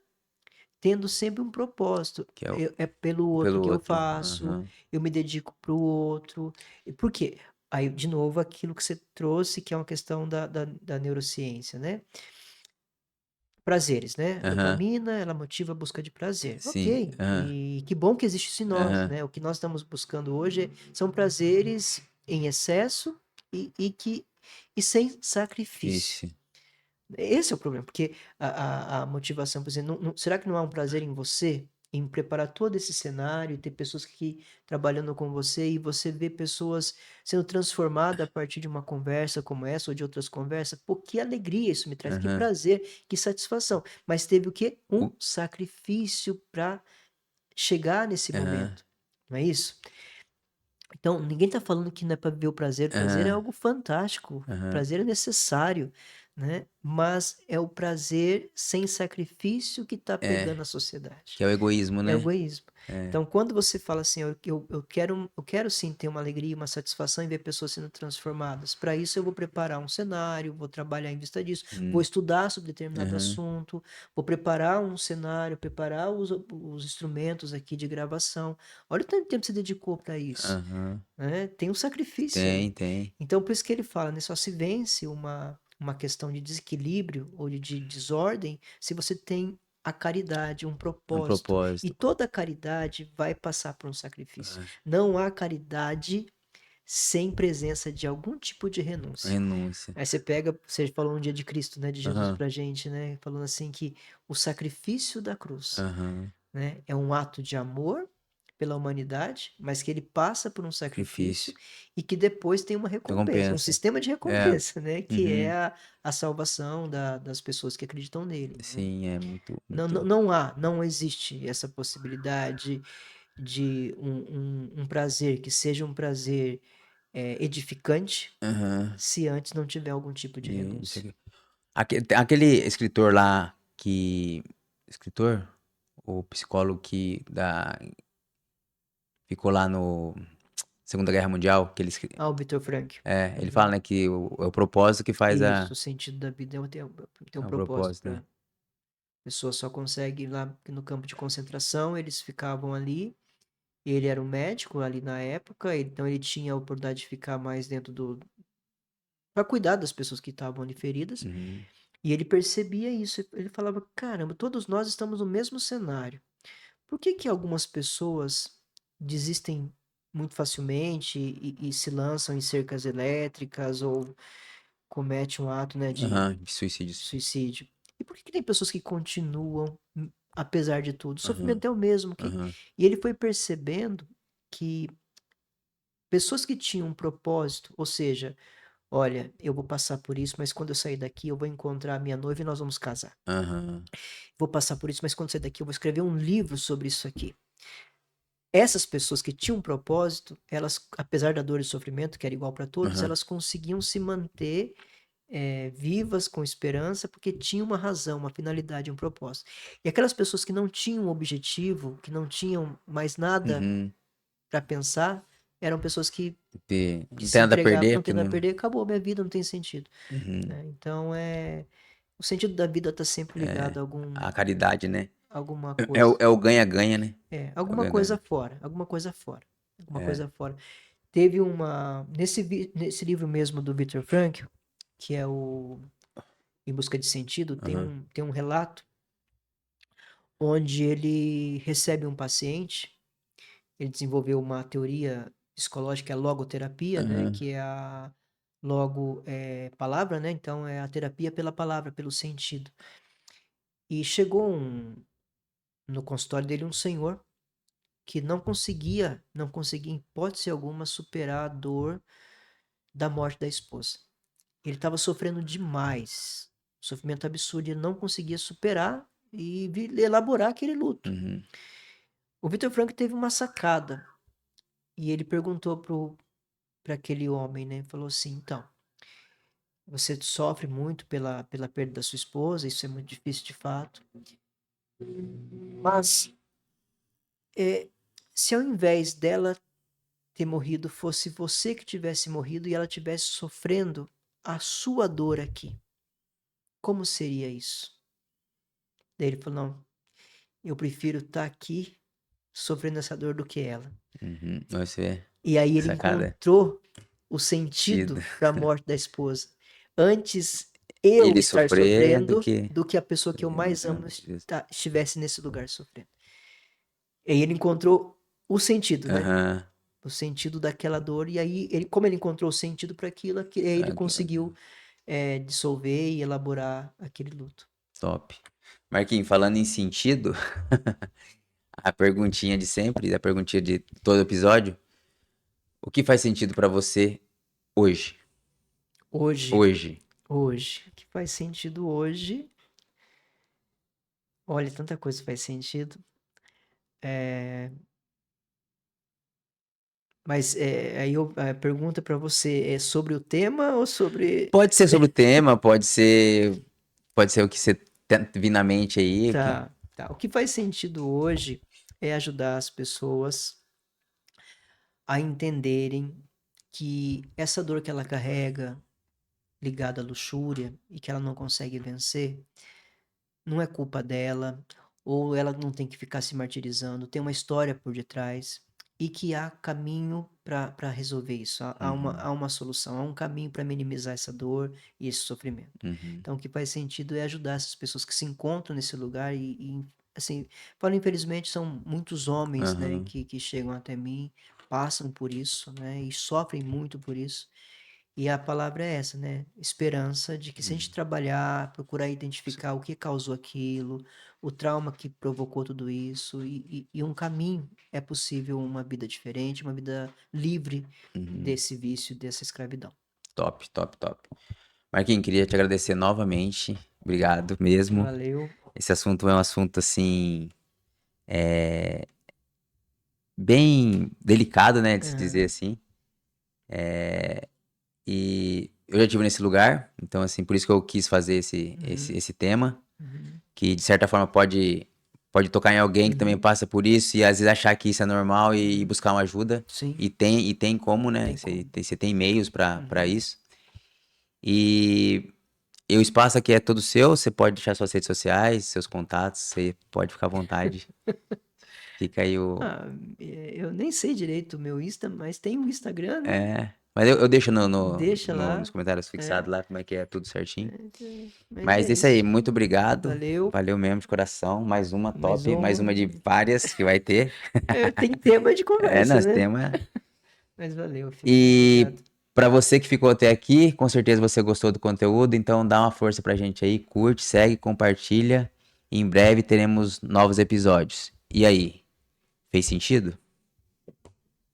tendo sempre um propósito. Que é É pelo outro pelo que eu outro. faço, Aham. eu me dedico para o outro. E por quê? Aí, de novo, aquilo que você trouxe, que é uma questão da neurociência, né? Prazeres, né? A Aham. dopamina, ela motiva a busca de prazer. Sim. Ok. Aham. E que bom que existe isso em nós, Aham. né? O que nós estamos buscando hoje são prazeres em excesso e sem sacrifício. Isso. Esse é o problema, porque a motivação, por exemplo, será que não há um prazer em você, em preparar todo esse cenário, ter pessoas que trabalhando com você e você vê pessoas sendo transformadas a partir de uma conversa como essa ou de outras conversas? Pô, que alegria isso me traz, que Aham. prazer, que satisfação. Mas teve o quê? Um O- sacrifício para chegar nesse Aham. momento, não é isso? Então, ninguém está falando que não é para viver o prazer. O prazer é Aham. algo fantástico. O Aham. prazer é necessário, né? Mas é o prazer sem sacrifício que está É. pegando a sociedade. Que é o egoísmo, É o né? egoísmo. É. Então, quando você fala assim, eu quero sim ter uma alegria, uma satisfação em ver pessoas sendo transformadas. Para isso, eu vou preparar um cenário, vou trabalhar em vista disso, vou Hum. estudar sobre determinado Aham. assunto, vou preparar um cenário, preparar os instrumentos aqui de gravação. Olha o tanto de tempo que você dedicou para isso, Aham. né? Tem um sacrifício Tem, ali. tem. Então, por isso que ele fala, né? Só se vence uma questão de desequilíbrio ou de desordem se você tem a caridade, um É um propósito. E propósito. toda caridade vai passar por um sacrifício. É. Não há caridade sem presença de algum tipo de renúncia. Renúncia. Aí você pega, você falou um dia de Cristo, né, de Jesus Aham. pra gente, né, falando assim que o sacrifício da cruz, Aham. né, é um ato de amor pela humanidade, mas que ele passa por um sacrifício Sacrifício. e que depois tem uma recompensa, um Recompensa. sistema de É. recompensa, né, que é Uhum. a salvação das pessoas que acreditam nele, né. Sim, é muito, Não, não, muito. não existe essa possibilidade de um prazer que seja um prazer edificante Aham. se antes não tiver algum tipo de Não sei renúncia. o quê. Aquele escritor lá que. Escritor? O psicólogo que ficou lá no Segunda Guerra Mundial, que Ah, o Viktor Frankl. ele fala, Uhum. né, que é o propósito que faz Isso, o sentido da vida tem um o propósito propósito, para né? a pessoa só consegue ir lá no campo de concentração, eles ficavam ali. Ele era um médico ali na época, então ele tinha a oportunidade de ficar mais dentro do para cuidar das pessoas que estavam ali feridas, Uhum. e ele percebia isso. Ele falava: "Caramba, todos nós estamos no mesmo cenário. Por que que algumas pessoas desistem muito facilmente e se lançam em cercas elétricas ou comete um ato, né, de Aham, de suicídios. suicídio. E por que que tem pessoas que continuam, apesar de tudo? O Aham, sofrimento é o mesmo. aham, E ele foi percebendo que pessoas que tinham um propósito, ou seja, olha, eu vou passar por isso, mas quando eu sair daqui eu vou encontrar a minha noiva e nós vamos casar. aham, Vou passar por isso, mas quando eu sair daqui eu vou escrever um livro sobre isso aqui. Essas pessoas que tinham um propósito, elas, apesar da dor e sofrimento, que era igual para todos, aham. elas conseguiam se manter vivas, com esperança, porque tinha uma razão, uma finalidade, um propósito. E aquelas pessoas que não tinham um objetivo, que não tinham mais nada Uhum. para pensar, eram pessoas que Não tem se nada a entregavam, perder, não porque tem nada a não. perder, acabou, minha vida não tem sentido, Uhum. né? Então o sentido da vida está sempre ligado É, a algum a caridade, né? alguma É o coisa, é o ganha-ganha, né? É o alguma coisa ganha-ganha. fora, alguma coisa fora, alguma É. coisa fora. Teve uma nesse livro mesmo do Viktor Frankl, que é o Em Busca de Sentido, Aham. tem um relato onde ele recebe um paciente. Ele desenvolveu uma teoria psicológica, a logoterapia, né, Aham. que é a logo é palavra, né, então é a terapia pela palavra, pelo sentido. E chegou no consultório dele um senhor que não conseguia em hipótese alguma superar a dor da morte da esposa. Ele estava sofrendo demais, um sofrimento absurdo, ele não conseguia superar e elaborar aquele luto. Uhum. O Viktor Frankl teve uma sacada e ele perguntou para aquele homem, né? Falou assim: então, você sofre muito pela perda da sua esposa, isso é muito difícil de fato, mas é, se ao invés dela ter morrido, fosse você que tivesse morrido e ela tivesse sofrendo a sua dor aqui, como seria isso? Daí ele falou: não, eu prefiro estar aqui sofrendo essa dor do que ela. Uhum. Você vê. E aí ele Sacada. encontrou o Tido. sentido para a morte da esposa. Antes eu Ele estar sofrer do sofrendo que. do que a pessoa que eu mais amo estivesse nesse lugar sofrendo. E aí ele encontrou o sentido, né? Aham. O sentido daquela dor. E aí, ele, como ele encontrou o sentido para aquilo, aí ele conseguiu dissolver e elaborar aquele luto. Top. Marquinhos, falando em sentido, a perguntinha de sempre, a perguntinha de todo episódio. O que faz sentido pra você hoje? Hoje, Hoje. hoje, o que faz sentido hoje? Olha, tanta coisa faz sentido. É, mas aí a pergunta para você é sobre o tema ou sobre. Pode ser sobre o tema, pode ser o que você vir na mente aí, o que. Tá, tá. O que faz sentido hoje é ajudar as pessoas a entenderem que essa dor que ela carrega, ligada à luxúria, e que ela não consegue vencer, não é culpa dela, ou ela não tem que ficar se martirizando, tem uma história por detrás, e que há caminho para resolver isso, Uhum, há uma solução, há um caminho para minimizar essa dor e esse sofrimento. uhum, Então, o que faz sentido é ajudar essas pessoas que se encontram nesse lugar assim, falo, infelizmente, são muitos homens, né, aham, que chegam até mim, passam por isso, né, e sofrem muito por isso. E a palavra é essa, né? Esperança de que se a gente uhum. trabalhar, procurar identificar o que causou aquilo, o trauma que provocou tudo isso, e um caminho, é possível uma vida diferente, uma vida livre Uhum. desse vício, dessa escravidão. Top, top, top. Marquinhos, queria te agradecer novamente. Obrigado mesmo. Valeu. Esse assunto é um assunto, assim, bem delicado, né, de se dizer Aham, assim. E eu já estive nesse lugar, então, assim, por isso que eu quis fazer uhum, esse tema, uhum, que de certa forma pode tocar em alguém que também uhum, passa por isso e às vezes achar que isso é normal e uhum. buscar uma ajuda. Sim, E tem como, né? tem como. Você tem meios pra Uhum. isso. E o espaço aqui é todo seu, você pode deixar suas redes sociais, seus contatos, você pode ficar à vontade. Fica aí o. Ah, eu nem sei direito o meu Insta, mas tem o Instagram, né? É. Mas eu deixo Deixa nos lá. comentários É, fixados lá como é que é tudo certinho. mas Mas é é isso aí, isso. muito obrigado. Valeu. Valeu mesmo de coração. Mais uma Mais top, mais uma. uma de várias que vai ter. Tem tema de É, conversa, nós né? temos. Mas valeu, Felipe. E Obrigado. pra você que ficou até aqui, com certeza você gostou do conteúdo, então dá uma força pra gente aí, curte, segue, compartilha. Em breve teremos novos episódios. E aí, fez sentido?